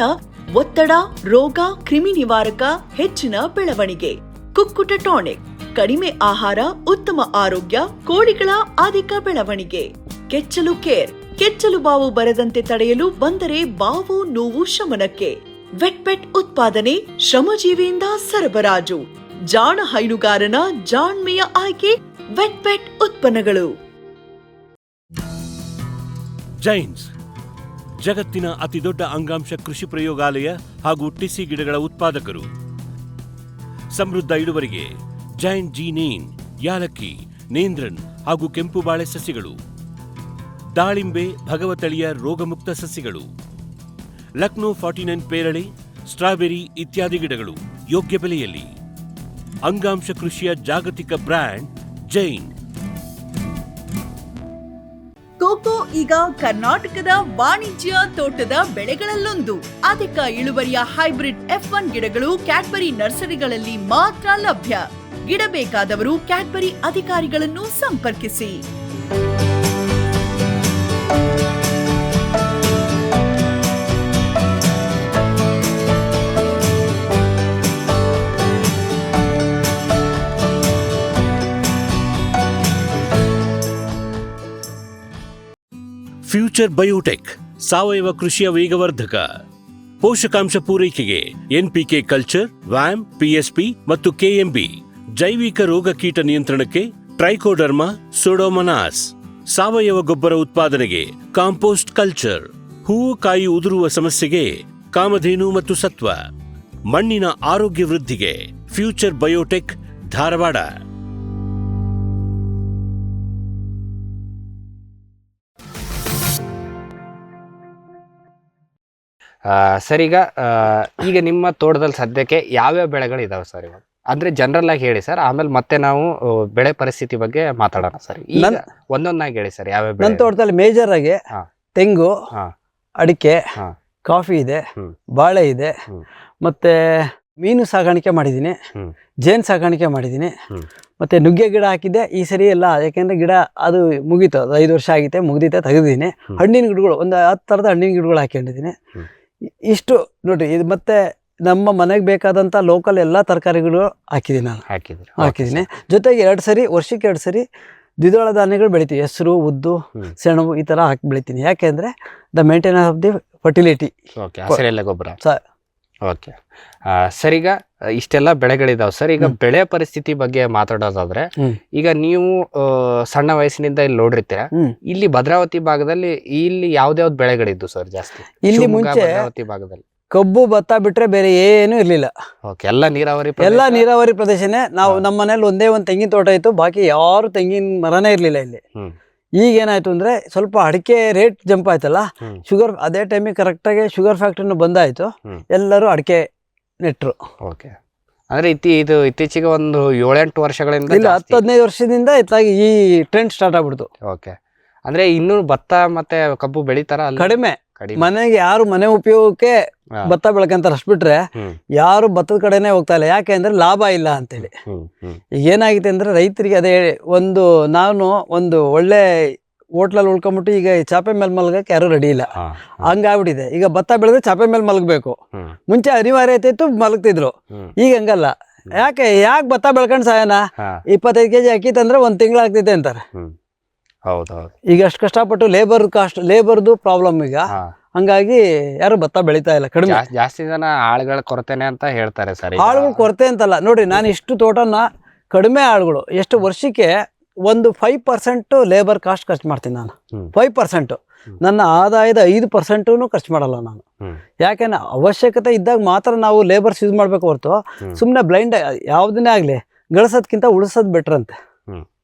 ಒತ್ತಡ, ರೋಗ, ಕ್ರಿಮಿ ನಿವಾರಕ, ಹೆಚ್ಚಿನ ಬೆಳವಣಿಗೆ. ಕುಕ್ಕುಟ ಟಾನಿಕ್, ಕಡಿಮೆ ಆಹಾರ, ಉತ್ತಮ ಆರೋಗ್ಯ, ಕೋಳಿಗಳ ಅಧಿಕ ಬೆಳವಣಿಗೆ. ಕೆಚ್ಚಲು ಕೇರ್, ಕೆಚ್ಚಲು ಬಾವು ಬರದಂತೆ ತಡೆಯಲು, ಬಂದರೆ ಬಾವು ನೋವು ಶಮನಕ್ಕೆ. ವೆಟ್ ಉತ್ಪಾದನೆ, ಶ್ರಮಜೀವಿಯಿಂದ ಸರಬರಾಜು. ಜಾಣ ಹೈನುಗಾರನ ಜಾಣ್ಮೆಯ ಆಯ್ಕೆ ವೆಟ್ ಉತ್ಪನ್ನಗಳು. ಜೈನ್ಸ್ ಜಗತ್ತಿನ ಅತಿದೊಡ್ಡ ಅಂಗಾಂಶ ಕೃಷಿ ಪ್ರಯೋಗಾಲಯ ಹಾಗೂ ಟಿಸಿ ಗಿಡಗಳ ಉತ್ಪಾದಕರು. ಸಮೃದ್ಧ ಇಳುವರಿಗೆ ಜೈನ್ ಜೀನೇನ್, ಯಾಲಕ್ಕಿ, ನೇಂದ್ರನ್ ಹಾಗೂ ಕೆಂಪು ಬಾಳೆ ಸಸಿಗಳು, ದಾಳಿಂಬೆ, ಭಗವತಳಿಯ ರೋಗಮುಕ್ತ ಸಸಿಗಳು, ಲಕ್ನೋ 49 ಪೇರಳೆ, ಸ್ಟ್ರಾಬೆರಿ ಇತ್ಯಾದಿ ಗಿಡಗಳು ಯೋಗ್ಯ ಬೆಲೆಯಲ್ಲಿ. ಅಂಗಾಂಶ ಕೃಷಿಯ ಜಾಗತಿಕ ಬ್ರ್ಯಾಂಡ್ ಜೈನ್. ಕೋಕೋ ಈಗ ಕರ್ನಾಟಕದ ವಾಣಿಜ್ಯ ತೋಟದ ಬೆಳೆಗಳಲ್ಲೊಂದು. ಅಧಿಕ ಇಳುವರಿಯ ಹೈಬ್ರಿಡ್ F1 ಗಿಡಗಳು ಕ್ಯಾಡ್ಬರಿ ನರ್ಸರಿಗಳಲ್ಲಿ ಮಾತ್ರ ಲಭ್ಯ. ಗಿಡ ಬೇಕಾದವರು ಕ್ಯಾಡ್ಬರಿ ಅಧಿಕಾರಿಗಳನ್ನು ಸಂಪರ್ಕಿಸಿ. ಫ್ಯೂಚರ್ ಬಯೋಟೆಕ್ ಸಾವಯವ ಕೃಷಿಯ ವೇಗವರ್ಧಕ. ಪೋಷಕಾಂಶ ಪೂರೈಕೆಗೆ ಎನ್ಪಿಕೆ ಕಲ್ಚರ್, ವ್ಯಾಮ್, ಪಿಎಸ್ಪಿ ಮತ್ತು ಕೆಎಂಬಿ. ಜೈವಿಕ ರೋಗ ಕೀಟ ನಿಯಂತ್ರಣಕ್ಕೆ ಟ್ರೈಕೋಡರ್ಮಾ, ಸೂಡೋಮನಾಸ್. ಸಾವಯವ ಗೊಬ್ಬರ ಉತ್ಪಾದನೆಗೆ ಕಾಂಪೋಸ್ಟ್ ಕಲ್ಚರ್. ಹೂವು ಕಾಯಿ ಉದುರುವ ಸಮಸ್ಯೆಗೆ ಕಾಮಧೇನು ಮತ್ತು ಸತ್ವ. ಮಣ್ಣಿನ ಆರೋಗ್ಯ ವೃದ್ಧಿಗೆ ಫ್ಯೂಚರ್ ಬಯೋಟೆಕ್, ಧಾರವಾಡ. ಸರ್, ಈಗ ನಿಮ್ಮ ತೋಟದಲ್ಲಿ ಸದ್ಯಕ್ಕೆ ಯಾವ್ಯಾವ ಬೆಳೆಗಳು ಇದಾವೆ ಸರ್ ಇವಾಗ? ಅಂದ್ರೆ ಜನರಲ್ ಆಗಿ ಹೇಳಿ ಸರ್, ಆಮೇಲೆ ಮತ್ತೆ ನಾವು ಬೆಳೆ ಪರಿಸ್ಥಿತಿ ಬಗ್ಗೆ ಮಾತಾಡೋಣ ಸರ್. ಈಗ ಒಂದೊಂದಾಗಿ ಹೇಳಿ ಸರ್ ಯಾವ್ಯಾವ ಬೆಳೆ. ನನ್ನ ತೋಟದಲ್ಲಿ ಮೇಜರ್ ಆಗಿ ತೆಂಗು, ಅಡಿಕೆ, ಕಾಫಿ ಇದೆ, ಬಾಳೆ ಇದೆ, ಮತ್ತೆ ಮೀನು ಸಾಗಾಣಿಕೆ ಮಾಡಿದ್ದೀನಿ, ಜೇನು ಸಾಗಾಣಿಕೆ ಮಾಡಿದ್ದೀನಿ, ಮತ್ತೆ ನುಗ್ಗೆ ಗಿಡ ಹಾಕಿದ್ದೆ. ಈ ಸರಿ ಎಲ್ಲ ಯಾಕೆಂದ್ರೆ ಗಿಡ ಅದು ಮುಗೀತು, ಅದು 5 ವರ್ಷ ಆಗಿತ್ತೆ, ಮುಗ್ದಿತ್ತೆ, ತೆಗೆದಿದ್ದೀನಿ. ಹಣ್ಣಿನ ಗಿಡಗಳು ಒಂದು 10 ಥರದ ಹಣ್ಣಿನ ಗಿಡಗಳು ಹಾಕೊಂಡಿದ್ದೀನಿ. ಇಷ್ಟು ನೋಡ್ರಿ, ಇದು ಮತ್ತೆ ನಮ್ಮ ಮನೆಗೆ ಬೇಕಾದಂಥ ಲೋಕಲ್ ಎಲ್ಲ ತರಕಾರಿಗಳು ಹಾಕಿದ್ದೀನಿ ನಾನು. ಹಾಕಿದ್ದೀನಿ. ಜೊತೆಗೆ ವರ್ಷಕ್ಕೆ 2 ಸರಿ ದ್ವಿದಳ ಧಾನ್ಯಗಳು ಬೆಳಿತೀವಿ. ಹೆಸರು, ಉದ್ದು, ಸೆಣಬು ಈ ಥರ ಹಾಕಿ ಬೆಳಿತೀನಿ. ಯಾಕೆಂದರೆ the maintenance of the fertility. ಗೊಬ್ಬರ. ಓಕೆ ಸರ್, ಈಗ ಇಷ್ಟೆಲ್ಲ ಬೆಳೆಗಳಿದಾವೆ ಸರ್. ಈಗ ಬೆಳೆ ಪರಿಸ್ಥಿತಿ ಬಗ್ಗೆ ಮಾತಾಡೋದಾದ್ರೆ, ಈಗ ನೀವು ಸಣ್ಣ ವಯಸ್ಸಿನಿಂದ ಇಲ್ಲಿ ನೋಡಿರ್ತೀರ. ಇಲ್ಲಿ ಭದ್ರಾವತಿ ಭಾಗದಲ್ಲಿ ಇಲ್ಲಿ ಯಾವ್ದಾವ್ದು ಬೆಳೆಗಳಿದ್ದು ಸರ್ ಜಾಸ್ತಿ? ಇಲ್ಲಿ ಮುಂಚೆ ಭದ್ರಾವತಿ ಭಾಗದಲ್ಲಿ ಕಬ್ಬು, ಭತ್ತ ಬಿಟ್ರೆ ಬೇರೆ ಏನು ಇರ್ಲಿಲ್ಲ. ಎಲ್ಲ ನೀರಾವರಿ ಪ್ರದೇಶನೇ. ನಾವು ನಮ್ಮ ಮನೇಲಿ ಒಂದೇ ಒಂದು ತೆಂಗಿನ ತೋಟ ಇತ್ತು, ಬಾಕಿ ಯಾರು ತೆಂಗಿನ ಮರನೇ ಇರ್ಲಿಲ್ಲ ಇಲ್ಲಿ. ಈಗ ಏನಾಯ್ತು ಅಂದ್ರೆ ಸ್ವಲ್ಪ ಅಡಿಕೆ ರೇಟ್ ಜಂಪ್ ಆಯ್ತಲ್ಲ, ಶುಗರ್ ಅದೇ ಟೈಮಿಗೆ ಕರೆಕ್ಟಾಗಿ ಶುಗರ್ ಫ್ಯಾಕ್ಟ್ರಿನೂ ಬಂದಾಯ್ತು, ಎಲ್ಲರೂ ಅಡಿಕೆ ನೆಟ್ರು. ಓಕೆ, ಅಂದ್ರೆ ಇತ್ತೀಚೆಗೆ ಒಂದು 7-8 ವರ್ಷಗಳಿಂದ, ಇಲ್ಲ 10-15 ವರ್ಷದಿಂದ ಇತ್ತಾಗಿ ಈ ಟ್ರೆಂಡ್ ಸ್ಟಾರ್ಟ್ ಆಗ್ಬಿಡ್ತು. ಓಕೆ, ಅಂದ್ರೆ ಇನ್ನೂ ಭತ್ತ ಮತ್ತೆ ಕಬ್ಬು ಬೆಳಿತಾರ? ಕಡಿಮೆ. ಮನೆಗೆ ಯಾರು ಮನೆ ಉಪಯೋಗಕ್ಕೆ ಭತ್ತ ಬೆಳ್ಕಂತಾರೆ, ಅಷ್ಟು ಬಿಟ್ರೆ ಯಾರು ಭತ್ತದ ಕಡೆನೆ ಹೋಗ್ತಾ ಇಲ್ಲ. ಯಾಕೆ ಅಂದ್ರೆ ಲಾಭ ಇಲ್ಲ ಅಂತೇಳಿ. ಈಗ ಏನಾಗಿದೆ ಅಂದ್ರೆ ರೈತರಿಗೆ ಅದೇ ನಾನು ಒಂದು ಒಳ್ಳೆ ಹೋಟ್ಲಲ್ಲಿ ಉಳ್ಕೊಂಬಿಟ್ಟು ಈಗ ಚಾಪೆ ಮೇಲೆ ಮಲಗಕ್ಕೆ ಯಾರು ರೆಡಿ ಇಲ್ಲ, ಹಂಗಾಗ್ಬಿಟ್ಟಿದೆ. ಈಗ ಭತ್ತ ಬೆಳೆದ್ರೆ ಚಾಪೆ ಮೇಲೆ ಮಲಗಬೇಕು. ಮುಂಚೆ ಅನಿವಾರ್ಯತೆ ಇತ್ತು, ಮಲಗ್ತಿದ್ರು. ಈಗ ಹಂಗಲ್ಲ. ಯಾಕೆ ಭತ್ತ ಬೆಳ್ಕೊಂಡು ಸಾಯನ, 25 kg ಅಕ್ಕಿ ತಂದ್ರೆ 1 ತಿಂಗಳು ಆಗ್ತೈತೆ ಅಂತಾರೆ. ಈಗ ಅಷ್ಟು ಕಷ್ಟಪಟ್ಟು ಲೇಬರ್ದು ಪ್ರಾಬ್ಲಮ್ ಈಗ. ಹಂಗಾಗಿ ಯಾರು ಭತ್ತ ಬೆಳಿತಾ ಇಲ್ಲ, ಕಡಿಮೆ. ಜಾಸ್ತಿ ಜನ ಆಳುಗಳ ಕೊರತೆನೆ ಅಂತ ಹೇಳ್ತಾರೆ ಸರ್. ಆಳುಗಳು ಕೊರತೆ ಅಂತಲ್ಲ ನೋಡ್ರಿ, ನಾನು ಇಷ್ಟು ತೋಟನ ಕಡಿಮೆ ಆಳುಗಳು, ಎಷ್ಟು ವರ್ಷಕ್ಕೆ ಒಂದು 5% ಲೇಬರ್ ಕಾಸ್ಟ್ ಖರ್ಚು ಮಾಡ್ತೀನಿ ನಾನು. 5%. ನನ್ನ ಆದಾಯದ 5% ಖರ್ಚು ಮಾಡಲ್ಲ ನಾನು. ಯಾಕೆಂದ್ರೆ ಅವಶ್ಯಕತೆ ಇದ್ದಾಗ ಮಾತ್ರ ನಾವು ಲೇಬರ್ಸ್ ಯೂಸ್ ಮಾಡ್ಬೇಕು ಹೊರತು ಸುಮ್ಮನೆ ಬ್ಲೈಂಡ್ ಯಾವುದನ್ನೇ ಆಗಲಿ ಗಳಿಸೋದ್ಕಿಂತ ಉಳಿಸೋದು ಬೆಟ್ರ್ ಅಂತೆ.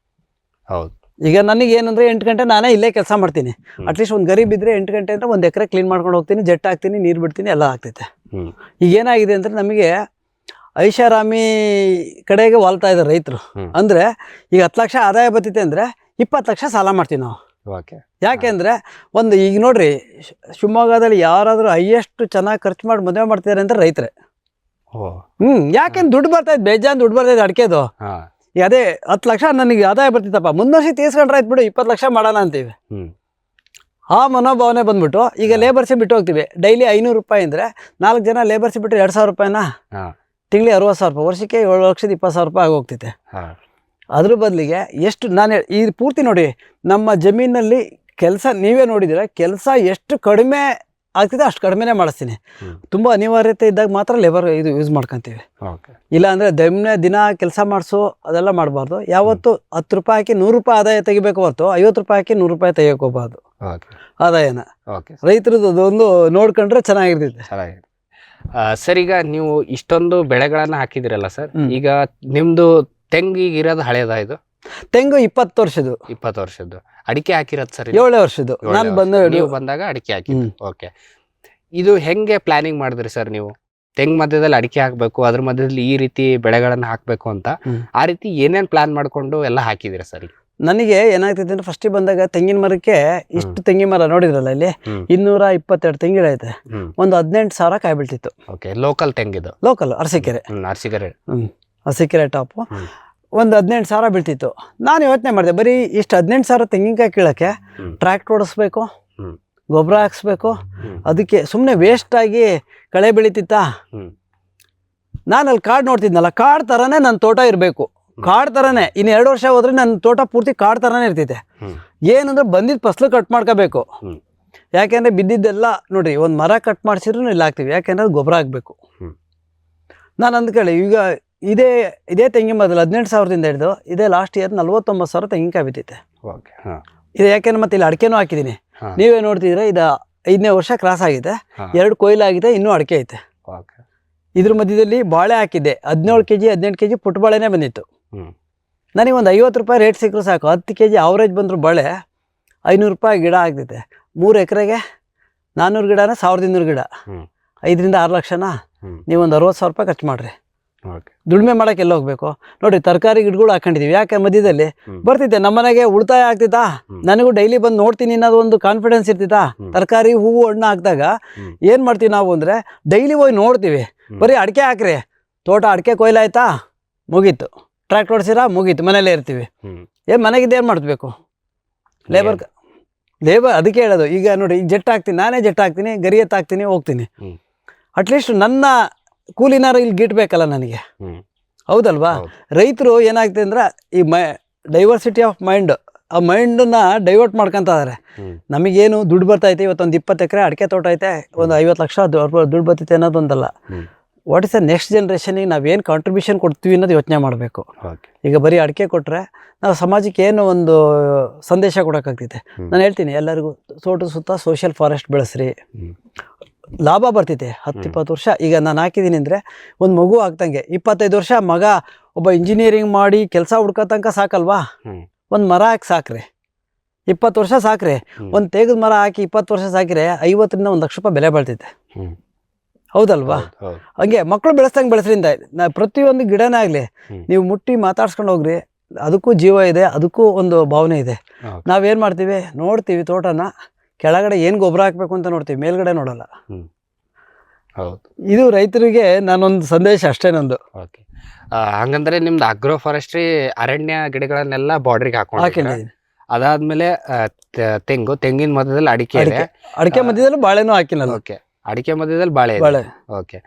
ಹೌದು. ಈಗ ನನಗೆ ಏನಂದ್ರೆ 8 ಗಂಟೆ ನಾನೇ ಇಲ್ಲೇ ಕೆಲಸ ಮಾಡ್ತೀನಿ. ಅಟ್ಲೀಸ್ಟ್ ಒಂದು ಗರೀಬ್ ಇದ್ರೆ 8 ಗಂಟೆ ಅಂದ್ರೆ 1 ಎಕರೆ ಕ್ಲೀನ್ ಮಾಡ್ಕೊಂಡು ಹೋಗ್ತೀನಿ, ಜೆಟ್ ಹಾಕ್ತೀನಿ, ನೀರು ಬಿಡ್ತೀನಿ, ಎಲ್ಲ ಆಗ್ತೈತೆ. ಈಗ ಏನಾಗಿದೆ ಅಂದ್ರೆ ನಮಗೆ ಐಷಾರಾಮಿ ಕಡೆಗೆ ವಾಲ್ತಾ ಇದ್ದಾರೆ ರೈತರು. ಅಂದ್ರೆ ಈಗ 10 ಲಕ್ಷ ಆದಾಯ ಬರ್ತೈತೆ ಅಂದ್ರೆ 20 ಲಕ್ಷ ಸಾಲ ಮಾಡ್ತೀವಿ ನಾವು. ಯಾಕೆಂದ್ರೆ ಈಗ ನೋಡ್ರಿ, ಶಿವಮೊಗ್ಗದಲ್ಲಿ ಯಾರಾದ್ರೂ ಹೈಯೆಸ್ಟ್ ಚೆನ್ನಾಗಿ ಖರ್ಚು ಮಾಡಿ ಮದುವೆ ಮಾಡ್ತಿದ್ದಾರೆ ಅಂದ್ರೆ ರೈತರೇ. ಯಾಕೆಂದ್ರೆ ದುಡ್ಡು ಬರ್ತೈತೆ, ಬೇಜಾನ್ ದುಡ್ಡು ಬರ್ತೈತೆ ಅಡಿಕೆದು. ಈಗ ಅದೇ 10 ಲಕ್ಷ ನನಗೆ ಆದಾಯ ಬರ್ತಿತ್ತಪ್ಪ, 3 ವರ್ಷ ತೀರ್ಸ್ಕೊಂಡ್ರೆ ಆಯ್ತು ಬಿಡು, 20 ಲಕ್ಷ ಮಾಡೋಣ ಅಂತೀವಿ. ಆ ಮನೋಭಾವನೆ ಬಂದ್ಬಿಟ್ಟು ಈಗ ಲೇಬರ್ಸಿ ಬಿಟ್ಟು ಹೋಗ್ತೀವಿ. ಡೈಲಿ 500 ರೂಪಾಯಿ ಅಂದ್ರೆ 4 ಜನ ಲೇಬರ್ಸಿ ಬಿಟ್ಟರೆ 2,000 ರೂಪಾಯಿನ, ತಿಂಗಳಿಗೆ 60,000 ರೂಪಾಯಿ, ವರ್ಷಕ್ಕೆ 7,20,000 ರೂಪಾಯಿ ಆಗೋಗ್ತೈತೆ. ಅದ್ರ ಬದಲಿಗೆ ಎಷ್ಟು ನಾನು ಈ ಪೂರ್ತಿ ನೋಡಿ, ನಮ್ಮ ಜಮೀನಲ್ಲಿ ಕೆಲಸ ನೀವೇ ನೋಡಿದ್ರೆ ಕೆಲಸ ಎಷ್ಟು ಕಡಿಮೆ ಆಗ್ತಿದೆ ಅಷ್ಟು ಕಡಿಮೆನೇ ಮಾಡಿಸ್ತೀನಿ. ತುಂಬ ಅನಿವಾರ್ಯತೆ ಇದ್ದಾಗ ಮಾತ್ರ ಲೇಬರ್ ಇದು ಯೂಸ್ ಮಾಡ್ಕೊತೀವಿ. ಇಲ್ಲ ಅಂದರೆ ದಿನ ಕೆಲಸ ಮಾಡಿಸು ಅದೆಲ್ಲ ಮಾಡಬಾರ್ದು. ಯಾವತ್ತು 10 ರೂಪಾಯಿ ಹಾಕಿ 100 ರೂಪಾಯಿ ಆದಾಯ ತೆಗಿಬೇಕು ಹೊರತು 50 ರೂಪಾಯಿ ಹಾಕಿ 100 ರೂಪಾಯಿ ತೆಗಿಯೋಕೆ ಹೋಗ್ಬಾರ್ದು ಆದಾಯನ. ರೈತರದ್ದು ಅದೊಂದು ನೋಡ್ಕೊಂಡ್ರೆ ಚೆನ್ನಾಗಿರ್ತೈತೆ. ಸರ್, ಈಗ ನೀವು ಇಷ್ಟೊಂದು ಬೆಳೆಗಳನ್ನು ಹಾಕಿದಿರಲ್ಲ ಸರ್, ಈಗ ನಿಮ್ದು ತೆಂಗು ಈಗ ಇರೋದು ಹಳೇದ? ಇದು ತೆಂಗು 20 ವರ್ಷದ್ದು. 20 ವರ್ಷದ್ದು. ಅಡಿಕೆ ಹಾಕಿರೋದು ಸರ್ 7 ವರ್ಷದ್ದು. ನೀವು ಬಂದಾಗ ಅಡಿಕೆ ಹಾಕಿದ್ದು. ಓಕೆ, ಇದು ಹೆಂಗೆ ಪ್ಲಾನಿಂಗ್ ಮಾಡಿದ್ರಿ ಸರ್ ನೀವು? ತೆಂಗು ಮಧ್ಯದಲ್ಲಿ ಅಡಿಕೆ ಹಾಕ್ಬೇಕು, ಅದ್ರ ಮಧ್ಯದಲ್ಲಿ ಈ ರೀತಿ ಬೆಳೆಗಳನ್ನ ಹಾಕ್ಬೇಕು ಅಂತ ಆ ರೀತಿ ಏನೇನ್ ಪ್ಲಾನ್ ಮಾಡ್ಕೊಂಡು ಎಲ್ಲ ಹಾಕಿದಿರ ಸರ್? ನನಗೆ ಏನಾಗ್ತೈತೆ ಅಂದ್ರೆ ಫಸ್ಟ್ ಬಂದಾಗ ತೆಂಗಿನ ಮರಕ್ಕೆ ಇಷ್ಟು ತೆಂಗಿನ ಮರ ನೋಡಿದ್ರಲ್ಲ ಇಲ್ಲಿ 222 ತೆಂಗಿನೈತೆ, ಒಂದು 18,000 ಕಾಯಿ ಬೀಳ್ತಿತ್ತು. ಲೋಕಲ್ ತೆಂಗಿದು? ಲೋಕಲ್ ಅರಸೀಕೆರೆ. ಅರಸೀಕೆರೆ ಅರಸೀಕೆರೆ ಟಾಪು. ಒಂದು 18,000 ಬೀಳ್ತಿತ್ತು. ನಾನು ಯೋಚನೆ ಮಾಡಿದೆ, ಬರೀ ಇಷ್ಟು 18,000 ತೆಂಗಿನಕಾಯಿ ಕೀಳೋಕ್ಕೆ ಟ್ರ್ಯಾಕ್ಟರ್ ಓಡಿಸ್ಬೇಕು, ಗೊಬ್ಬರ ಹಾಕ್ಸ್ಬೇಕು, ಅದಕ್ಕೆ ಸುಮ್ಮನೆ ವೇಸ್ಟಾಗಿ ಕಳೆ ಬೆಳೀತಿತ್ತಾ. ನಾನು ಅಲ್ಲಿ ಕಾಡು ನೋಡ್ತಿದ್ನಲ್ಲ, ಕಾಡು ಥರನೇ ನನ್ನ ತೋಟ ಇರಬೇಕು, ಕಾಡು ಥರನೇ. ಇನ್ನು 2 ವರ್ಷ ಹೋದ್ರೆ ನನ್ನ ತೋಟ ಪೂರ್ತಿ ಕಾಡು ಥರನೇ ಇರ್ತೈತೆ. ಏನಂದ್ರೆ ಬಂದಿದ್ದು ಫಸಲು ಕಟ್ ಮಾಡ್ಕೋಬೇಕು. ಯಾಕೆಂದರೆ ಬಿದ್ದಿದ್ದೆಲ್ಲ ನೋಡಿರಿ, ಒಂದು ಮರ ಕಟ್ ಮಾಡಿಸಿದ್ರು ಇಲ್ಲಿ ಹಾಕ್ತೀವಿ, ಯಾಕೆಂದ್ರೆ ಅದು ಗೊಬ್ಬರ ಹಾಕಬೇಕು. ನಾನು ಅಂದ್ಕೊಳ್ಳಿ, ಈಗ ಇದೇ ತೆಂಗಿನ ಮೊದಲು 18,000ದಿಂದ ಹಿಡಿದು ಇದೇ ಲಾಸ್ಟ್ ಇಯರ್ 49,000 ತೆಂಗಿನಕಾಯಿ ಬಿತ್ತೈತೆ. ಇದು ಯಾಕೆಂದ್ರೆ ಮತ್ತೆ ಇಲ್ಲಿ ಅಡಿಕೆನೂ ಹಾಕಿದ್ದೀನಿ. ನೀವೇ ನೋಡ್ತಿದ್ರೆ ಇದು 5ನೇ ವರ್ಷ ಕ್ರಾಸ್ ಆಗಿದೆ, 2 ಕೊಯ್ಲಾಗಿದೆ, ಇನ್ನೂ ಅಡಿಕೆ ಐತೆ. ಇದ್ರ ಮಧ್ಯದಲ್ಲಿ ಬಾಳೆ ಹಾಕಿದ್ದೆ, 17 kg 18 kg ಪುಟ್ಟ ಬಾಳೆನೇ ಬಂದಿತ್ತು. ನನಗೆ ಒಂದು 50 ರೂಪಾಯಿ ರೇಟ್ ಸಿಕ್ಕರು ಸಾಕು. 10 kg ಆವ್ರೇಜ್ ಬಂದರೂ ಬಾಳೆ 500 ರೂಪಾಯಿ ಗಿಡ ಆಗ್ತೈತೆ. 3 ಎಕರೆಗೆ 400 ಗಿಡನ 1200 ಗಿಡ, 5ರಿಂದ 6 ಲಕ್ಷನ ನೀವೊಂದು 60,000 ರೂಪಾಯಿ ಖರ್ಚು ಮಾಡಿರಿ. ದುಡಿಮೆ ಮಾಡೋಕೆ ಎಲ್ಲ ಹೋಗ್ಬೇಕು ನೋಡಿರಿ. ತರಕಾರಿ ಗಿಡಗಳು ಹಾಕೊಂಡಿದ್ದೀವಿ, ಯಾಕೆ ಮಧ್ಯದಲ್ಲಿ ಬರ್ತಿದ್ದೆ. ನಮ್ಮನೆಗೆ ಉಳಿತಾಯ ಆಗ್ತಿತ್ತಾ, ನನಗೂ ಡೈಲಿ ಬಂದು ನೋಡ್ತೀನಿ ಅನ್ನೋದು ಒಂದು ಕಾನ್ಫಿಡೆನ್ಸ್ ಇರ್ತಿತ್ತಾ. ತರಕಾರಿ ಹೂವು ಹಣ್ಣು ಹಾಕಿದಾಗ ಏನು ಮಾಡ್ತೀವಿ ನಾವು ಅಂದರೆ ಡೈಲಿ ಹೋಗಿ ನೋಡ್ತೀವಿ. ಬರೀ ಅಡಿಕೆ ಹಾಕ್ರಿ, ತೋಟ ಅಡಿಕೆ ಕೊಯ್ಲಾಯ್ತಾ ಮುಗೀತು, ಟ್ರ್ಯಾಕ್ಟರ್ ಓಡಿಸಿರಾ ಮುಗೀತು, ಮನೇಲೇ ಇರ್ತೀವಿ. ಮನೆಗಿದ್ದು ಏನು ಮಾಡ್ಬೇಕು, ಲೇಬರ್ ಅದಕ್ಕೆ ಹೇಳೋದು. ಈಗ ನೋಡಿ, ಈಗ ಜೆಟ್ ಹಾಕ್ತೀನಿ, ನಾನೇ ಜೆಟ್ ಹಾಕ್ತೀನಿ, ಗರಿ ಎತ್ತಾಕ್ತೀನಿ, ಹೋಗ್ತೀನಿ. ಅಟ್ಲೀಸ್ಟ್ ನನ್ನ ಕೂಲಿನಾರು ಇಲ್ಲಿ ಗಿಟ್ಬೇಕಲ್ಲ ನನಗೆ, ಹೌದಲ್ವಾ? ರೈತರು ಏನಾಗ್ತದೆ ಅಂದ್ರೆ ಈ ಡೈವರ್ಸಿಟಿ ಆಫ್ ಮೈಂಡ್, ಆ ಮೈಂಡನ್ನ ಡೈವರ್ಟ್ ಮಾಡ್ಕೊತ ಇದಾರೆ. ನಮಗೇನು ದುಡ್ಡು ಬರ್ತೈತೆ, ಇವತ್ತೊಂದು 20 ಎಕರೆ ಅಡಿಕೆ ತೋಟ ಐತೆ, ಒಂದು 50 ಲಕ್ಷ ದುಡ್ಡು ಬರ್ತೈತೆ ಅನ್ನೋದೊಂದಲ್ಲ. ವಾಟ್ ಇಸ್ ದ ನೆಕ್ಸ್ಟ್ ಜನ್ರೇಷನಿಗೆ ನಾವೇನು ಕಾಂಟ್ರಿಬ್ಯೂಷನ್ ಕೊಡ್ತೀವಿ ಅನ್ನೋದು ಯೋಚನೆ ಮಾಡಬೇಕು. ಈಗ ಬರೀ ಅಡಿಕೆ ಕೊಟ್ಟರೆ ನಾವು ಸಮಾಜಕ್ಕೆ ಏನು ಒಂದು ಸಂದೇಶ ಕೊಡೋಕ್ಕಾಗ್ತೈತೆ. ನಾನು ಹೇಳ್ತೀನಿ ಎಲ್ಲರಿಗೂ, ತೋಟದ ಸುತ್ತ ಸೋಷಿಯಲ್ ಫಾರೆಸ್ಟ್ ಬೆಳೆಸ್ರಿ, ಲಾಭ ಬರ್ತೈತೆ. 10-20 ವರ್ಷ ಈಗ ನಾನು ಹಾಕಿದ್ದೀನಿ ಅಂದರೆ ಒಂದು ಮಗು ಆಗ್ತಂಗೆ 25 ವರ್ಷ ಮಗ ಒಬ್ಬ ಇಂಜಿನಿಯರಿಂಗ್ ಮಾಡಿ ಕೆಲಸ ಹುಡ್ಕೋತಂಕ ಸಾಕಲ್ವಾ? ಒಂದು ಮರ ಹಾಕಿ ಸಾಕ್ರಿ, 20 ವರ್ಷ ಸಾಕ್ರಿ. ಒಂದು ತೇಗದ ಮರ ಹಾಕಿ 20 ವರ್ಷ ಸಾಕಿದ್ರೆ 50ರಿಂದ 1 ಲಕ್ಷ ರೂಪಾಯಿ ಬೆಲೆ ಬಾಳ್ತೈತೆ, ಹೌದಲ್ವಾ? ಹಂಗೆ ಮಕ್ಕಳು ಬೆಳೆಸ್ದಂಗೆ ಬೆಳೆಸ್ರಿಂದ ಪ್ರತಿಯೊಂದು ಗಿಡನೇ ಆಗಲಿ ನೀವು ಮುಟ್ಟಿ ಮಾತಾಡ್ಸ್ಕೊಂಡು ಹೋಗ್ರಿ, ಅದಕ್ಕೂ ಜೀವ ಇದೆ, ಅದಕ್ಕೂ ಒಂದು ಭಾವನೆ ಇದೆ. ನಾವೇನು ಮಾಡ್ತೀವಿ, ನೋಡ್ತೀವಿ ತೋಟನ, ಕೆಳಗಡೆ ಏನು ಗೊಬ್ಬರ ಹಾಕಬೇಕು ಅಂತ ನೋಡ್ತೀವಿ, ಮೇಲ್ಗಡೆ ನೋಡಲ್ಲ. ಇದು ರೈತರಿಗೆ ನಾನೊಂದು ಸಂದೇಶ ಅಷ್ಟೇ ನಂದು. ಹಂಗಂದ್ರೆ ನಿಮ್ದು ಅಗ್ರೋ ಫಾರೆಸ್ಟ್ರಿ ಅರಣ್ಯ ಗಿಡಗಳನ್ನೆಲ್ಲ ಬಾರ್ಡ್ರಿಗೆ ಹಾಕೊಂಡಿದ್ದೀನಿ. ಅದಾದ್ಮೇಲೆ ತೆಂಗಿನ ಮಧ್ಯದಲ್ಲಿ ಅಡಿಕೆ ಮಧ್ಯದಲ್ಲಿ ಬಾಳೆನೂ ಹಾಕಿನಲ್ಲ. ಓಕೆ, ಅಡಿಕೆ ಮಧ್ಯದಲ್ಲಿ ಬಾಳೆ. ಓಕೆ.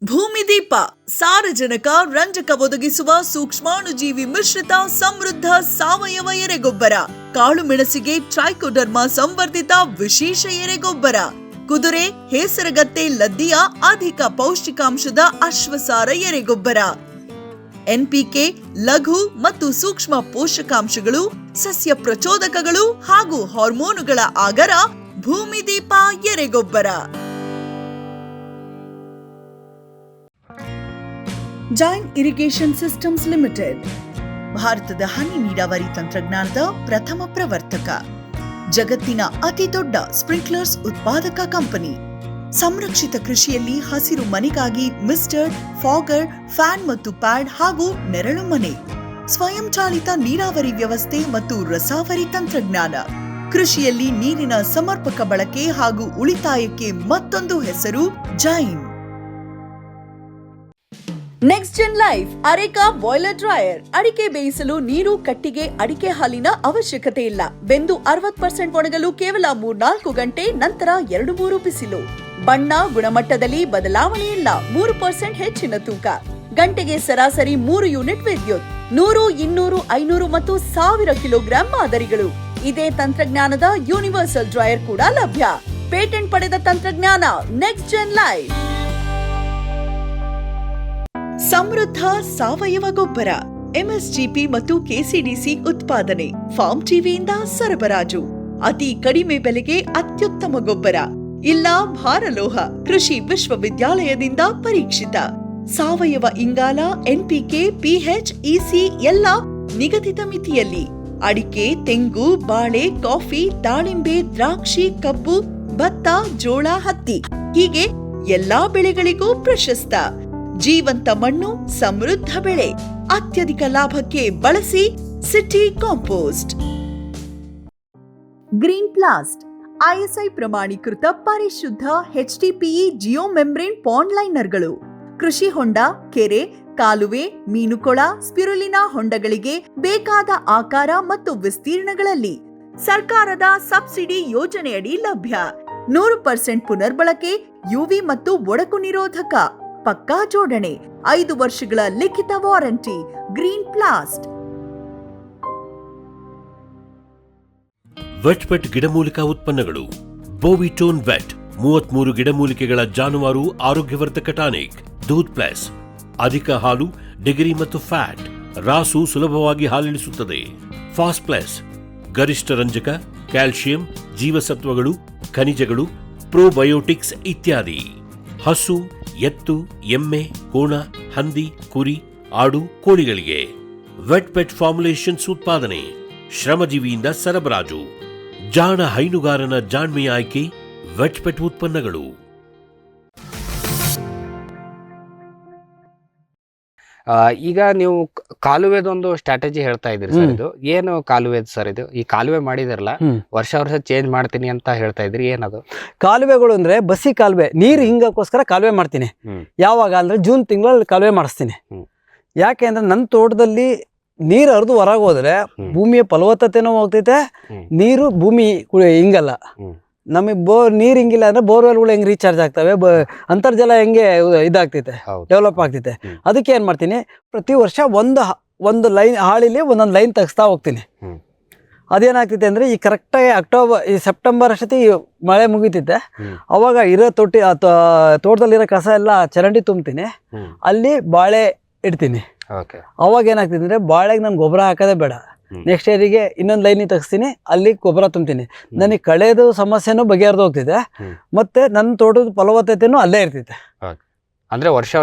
ಭೂಮಿದೀಪ ಸಾರಜನಕ ರಂಜಕ ಒದಗಿಸುವ ಸೂಕ್ಷ್ಮಾಣುಜೀವಿ ಮಿಶ್ರಿತ ಸಮೃದ್ಧ ಸಾವಯವ ಎರೆಗೊಬ್ಬರ. ಕಾಳು ಮೆಣಸಿಗೆ ಟ್ರೈಕೋಡರ್ಮಾ ಸಂವರ್ಧಿತ ವಿಶೇಷ ಎರೆಗೊಬ್ಬರ. ಕುದುರೆ, ಹೇಸರಗತ್ತೆ, ಲದ್ದಿಯ ಅಧಿಕ ಪೌಷ್ಟಿಕಾಂಶದ ಅಶ್ವಸಾರ ಎರೆಗೊಬ್ಬರ. ಎನ್ಪಿಕೆ, ಲಘು ಮತ್ತು ಸೂಕ್ಷ್ಮ ಪೋಷಕಾಂಶಗಳು, ಸಸ್ಯ ಪ್ರಚೋದಕಗಳು ಹಾಗೂ ಹಾರ್ಮೋನುಗಳ ಆಗರ ಭೂಮಿದೀಪ ಎರೆಗೊಬ್ಬರ. ಜೈನ್ ಇರಿಗೇಷನ್ ಸಿಸ್ಟಮ್ಸ್ ಲಿಮಿಟೆಡ್ ಭಾರತದ ಹನಿ ನೀರಾವರಿ ತಂತ್ರಜ್ಞಾನದ ಪ್ರಥಮ ಪ್ರವರ್ತಕ, ಜಗತ್ತಿನ ಅತಿ ದೊಡ್ಡ ಸ್ಪ್ರಿಂಕ್ಲರ್ಸ್ ಉತ್ಪಾದಕ ಕಂಪನಿ. ಸಂರಕ್ಷಿತ ಕೃಷಿಯಲ್ಲಿ ಹಸಿರು ಮನೆಗಾಗಿ ಮಿಸ್ಟರ್, ಫಾಗರ್, ಫ್ಯಾನ್ ಮತ್ತು ಪ್ಯಾಡ್ ಹಾಗೂ ನೆರಳು ಮನೆ, ಸ್ವಯಂ ಚಾಲಿತ ನೀರಾವರಿ ವ್ಯವಸ್ಥೆ ಮತ್ತು ರಸಾವರಿ ತಂತ್ರಜ್ಞಾನ. ಕೃಷಿಯಲ್ಲಿ ನೀರಿನ ಸಮರ್ಪಕ ಬಳಕೆ ಹಾಗೂ ಉಳಿತಾಯಕ್ಕೆ ಮತ್ತೊಂದು ಹೆಸರು Jain. Next Zen life areca boiler dryer. ಅಡಿಕೆ ಬೇಯಿಸಲು ನೀರು, ಕಟ್ಟಿಗೆ, ಅಡಿಕೆ ಹಾಲಿನ ಅವಶ್ಯಕತೆ ಇಲ್ಲ. ಬೆಂದು 60% ಒಣಗಲು ಕೇವಲ 3-4 ಗಂಟೆ, ನಂತರ 2-3 ಬಿಸಿಲು. ಬಣ್ಣ, ಗುಣಮಟ್ಟದಲ್ಲಿ ಬದಲಾವಣೆ ಇಲ್ಲ. 3% ಹೆಚ್ಚಿನ ತೂಕ. ಗಂಟೆಗೆ ಸರಾಸರಿ 3 ಯೂನಿಟ್ ವಿದ್ಯುತ್. 100, 200, 500 ಮತ್ತು 1000 ಕಿಲೋಗ್ರಾಂ ಮಾದರಿಗಳು. ಇದೇ ತಂತ್ರಜ್ಞಾನದ ಯೂನಿವರ್ಸಲ್ ಡ್ರೈಯರ್ ಕೂಡ ಲಭ್ಯ. ಪೇಟೆಂಟ್ ಪಡೆದ ತಂತ್ರಜ್ಞಾನ ನೆಕ್ಸ್ಟ್ ಜೆನ್ ಲೈಫ್. ಸಮೃದ್ಧ ಸಾವಯವ ಗೊಬ್ಬರ, ಎಂಎಸ್ಜಿಪಿ ಮತ್ತು ಕೆಸಿಡಿಸಿ ಉತ್ಪಾದನೆ, ಫಾರ್ಮ್ ಟಿವಿಯಿಂದ ಸರಬರಾಜು. ಅತಿ ಕಡಿಮೆ ಬೆಲೆಗೆ ಅತ್ಯುತ್ತಮ ಗೊಬ್ಬರ. ಇಲ್ಲ ಭಾರಲೋಹ, ಕೃಷಿ ವಿಶ್ವವಿದ್ಯಾಲಯದಿಂದ ಪರೀಕ್ಷಿತ. ಸಾವಯವ ಇಂಗಾಲ, ಎನ್ಪಿಕೆ, ಪಿಎಚ್, ಇಸಿ ಎಲ್ಲ ನಿಗದಿತ ಮಿತಿಯಲ್ಲಿ. ಅಡಿಕೆ, ತೆಂಗು, ಬಾಳೆ, ಕಾಫಿ, ದಾಳಿಂಬೆ, ದ್ರಾಕ್ಷಿ, ಕಬ್ಬು, ಭತ್ತ, ಜೋಳ, ಹತ್ತಿ ಹೀಗೆ ಎಲ್ಲಾ ಬೆಳೆಗಳಿಗೂ ಪ್ರಶಸ್ತ. ಜೀವಂತ ಮಣ್ಣು, ಸಮೃದ್ಧ ಬೆಳೆ. ಅತ್ಯಧಿಕ ಲಾಭಕ್ಕೆ ಬಳಸಿ ಸಿಟಿ ಕಾಂಪೋಸ್ಟ್. ಗ್ರೀನ್ ಪ್ಲಾಸ್ಟ್ ಐಎಸ್ಐ ಪ್ರಮಾಣೀಕೃತ ಪರಿಶುದ್ಧ HDPE ಜಿಯೋ ಮೆಂಬ್ರೇನ್ ಪಾಂಡ್ ಲೈನರ್ಗಳು. ಕೃಷಿ ಹೊಂಡ, ಕೆರೆ, ಕಾಲುವೆ, ಮೀನುಕೊಳ, ಸ್ಪಿರುಲಿನಾ ಹೊಂಡಗಳಿಗೆ ಬೇಕಾದ ಆಕಾರ ಮತ್ತು ವಿಸ್ತೀರ್ಣಗಳಲ್ಲಿ ಸರ್ಕಾರದ ಸಬ್ಸಿಡಿ ಯೋಜನೆಯಡಿ ಲಭ್ಯ. 100% ಪುನರ್ಬಳಕೆ, ಯುವಿ ಮತ್ತು ಒಡಕು ನಿರೋಧಕ, ಪಕ್ಕಾ ಜೋಡಣೆ, 5 ವರ್ಷಗಳ ಲಿಖಿತ ವಾರಂಟಿ, ಗ್ರೀನ್ ಪ್ಲಾಸ್ಟ್. ವೆಟ್ಪೆಟ್ ಗಿಡಮೂಲಿಕಾ ಉತ್ಪನ್ನಗಳು. ಬೋವಿಟೋನ್ ವೆಟ್ 33 ಗಿಡಮೂಲಿಕೆಗಳ ಜಾನುವಾರು ಆರೋಗ್ಯವರ್ಧಕ ಟಾನಿಕ್. ದೂದ್ ಪ್ಲಸ್ ಅಧಿಕ ಹಾಲು, ಡಿಗ್ರಿ ಮತ್ತು ಫ್ಯಾಟ್, ರಾಸು ಸುಲಭವಾಗಿ ಹಾಲಿಳಿಸುತ್ತದೆ. ಫಾಸ್ಟ್ ಪ್ಲಸ್ ಗರಿಷ್ಠ ರಂಜಕ, ಕ್ಯಾಲ್ಸಿಯಂ, ಜೀವಸತ್ವಗಳು, ಖನಿಜಗಳು, ಪ್ರೋಬಯೋಟಿಕ್ಸ್ ಇತ್ಯಾದಿ. ಹಸು, ಎತ್ತು, ಎಮ್ಮೆ, ಕೋಣ, ಹಂದಿ, ಕುರಿ, ಆಡು, ಕೋಳಿಗಳಿಗೆ ವೆಟ್ ಪೆಟ್ ಫಾರ್ಮುಲೇಷನ್ಸ್ ಉತ್ಪಾದನೆ, ಶ್ರಮಜೀವಿಯಿಂದ ಸರಬರಾಜು. ಜಾಣ ಹೈನುಗಾರನ ಜಾಣ್ಮೆಯ ಆಯ್ಕೆ ವೆಟ್ ಪೆಟ್ ಉತ್ಪನ್ನಗಳು. ಈಗ ನೀವು ಕಾಲುವೆದೊಂದು ಸ್ಟ್ರಾಟಜಿ ಹೇಳ್ತಾ ಇದ್ರಿ ಸರ್, ಇದು ಏನು ಕಾಲುವೆದು ಸರ್? ಇದು ಈ ಕಾಲುವೆ ಮಾಡಿದಿರಲ್ಲ, ವರ್ಷ ಚೇಂಜ್ ಮಾಡ್ತೀನಿ ಅಂತ ಹೇಳ್ತಾ ಇದ್ರಿ, ಏನದು? ಕಾಲುವೆಗಳು ಅಂದ್ರೆ ಬಸಿ ಕಾಲುವೆ, ನೀರು ಹಿಂಗಕ್ಕೋಸ್ಕರ ಕಾಲುವೆ ಮಾಡ್ತೀನಿ. ಯಾವಾಗ ಅಂದ್ರೆ ಜೂನ್ ತಿಂಗಳಲ್ಲಿ ಕಾಲುವೆ ಮಾಡಿಸ್ತೀನಿ. ಯಾಕೆ ಅಂದ್ರೆ ನನ್ನ ತೋಟದಲ್ಲಿ ನೀರು ಹರಿದು ಹೊರಗೆ ಹೋದ್ರೆ ಭೂಮಿಯ ಫಲವತ್ತತೆನೂ ಹೋಗ್ತೈತೆ, ನೀರು ಭೂಮಿ ಹಿಂಗಲ್ಲ. ನಮಗೆ ನೀರು ಹಿಂಗಿಲ್ಲ ಅಂದ್ರೆ ಬೋರ್ವೆಲ್ಗಳು ಹೆಂಗೆ ರೀಚಾರ್ಜ್ ಆಗ್ತವೆ, ಅಂತರ್ಜಲ ಹೆಂಗೆ ಇದಾಗ್ತೈತೆ, ಡೆವಲಪ್ ಆಗ್ತೈತೆ. ಅದಕ್ಕೆ ಏನು ಮಾಡ್ತೀನಿ, ಪ್ರತಿ ವರ್ಷ ಒಂದು ಲೈನ್ ಹಾಳಿಲಿ ಒಂದೊಂದು ಲೈನ್ ತೆಗಿಸ್ತಾ ಹೋಗ್ತೀನಿ. ಅದೇನಾಗ್ತೈತೆ ಅಂದರೆ ಈ ಕರೆಕ್ಟಾಗಿ ಈ ಸೆಪ್ಟೆಂಬರ್ ಅಷ್ಟೊತ್ತಿಗೆ ಮಳೆ ಮುಗಿತೈತೆ, ಅವಾಗ ಇರೋ ತೋಟದಲ್ಲಿರೋ ಕಸ ಎಲ್ಲ ಚರಂಡಿ ತುಂಬ್ತೀನಿ, ಅಲ್ಲಿ ಬಾಳೆ ಇಡ್ತೀನಿ. ಅವಾಗ ಏನಾಗ್ತೈತೆ ಅಂದರೆ ಬಾಳೆಗೆ ನಾನು ಗೊಬ್ಬರ ಹಾಕೋದೇ ಬೇಡ, ನೆಕ್ಸ್ಟ್ ಇಯರಿಗೆ ಇನ್ನೊಂದು ಲೈನಿಗೆ ತೆಗಿಸ್ತೀನಿ, ಅಲ್ಲಿ ಗೊಬ್ಬರ ತುಂಬ್ತೀನಿ. ನನಗೆ ಕಳೆದು ಸಮಸ್ಯೆನೂ ಬಗೆಹರಿದು ಹೋಗ್ತಿದೆ, ಮತ್ತೆ ನನ್ನ ತೋಟದ ಫಲವತ್ತತೆನೂ ಅಲ್ಲೇ ಇರ್ತೈತೆ. ಅಂದ್ರೆ ವರ್ಷ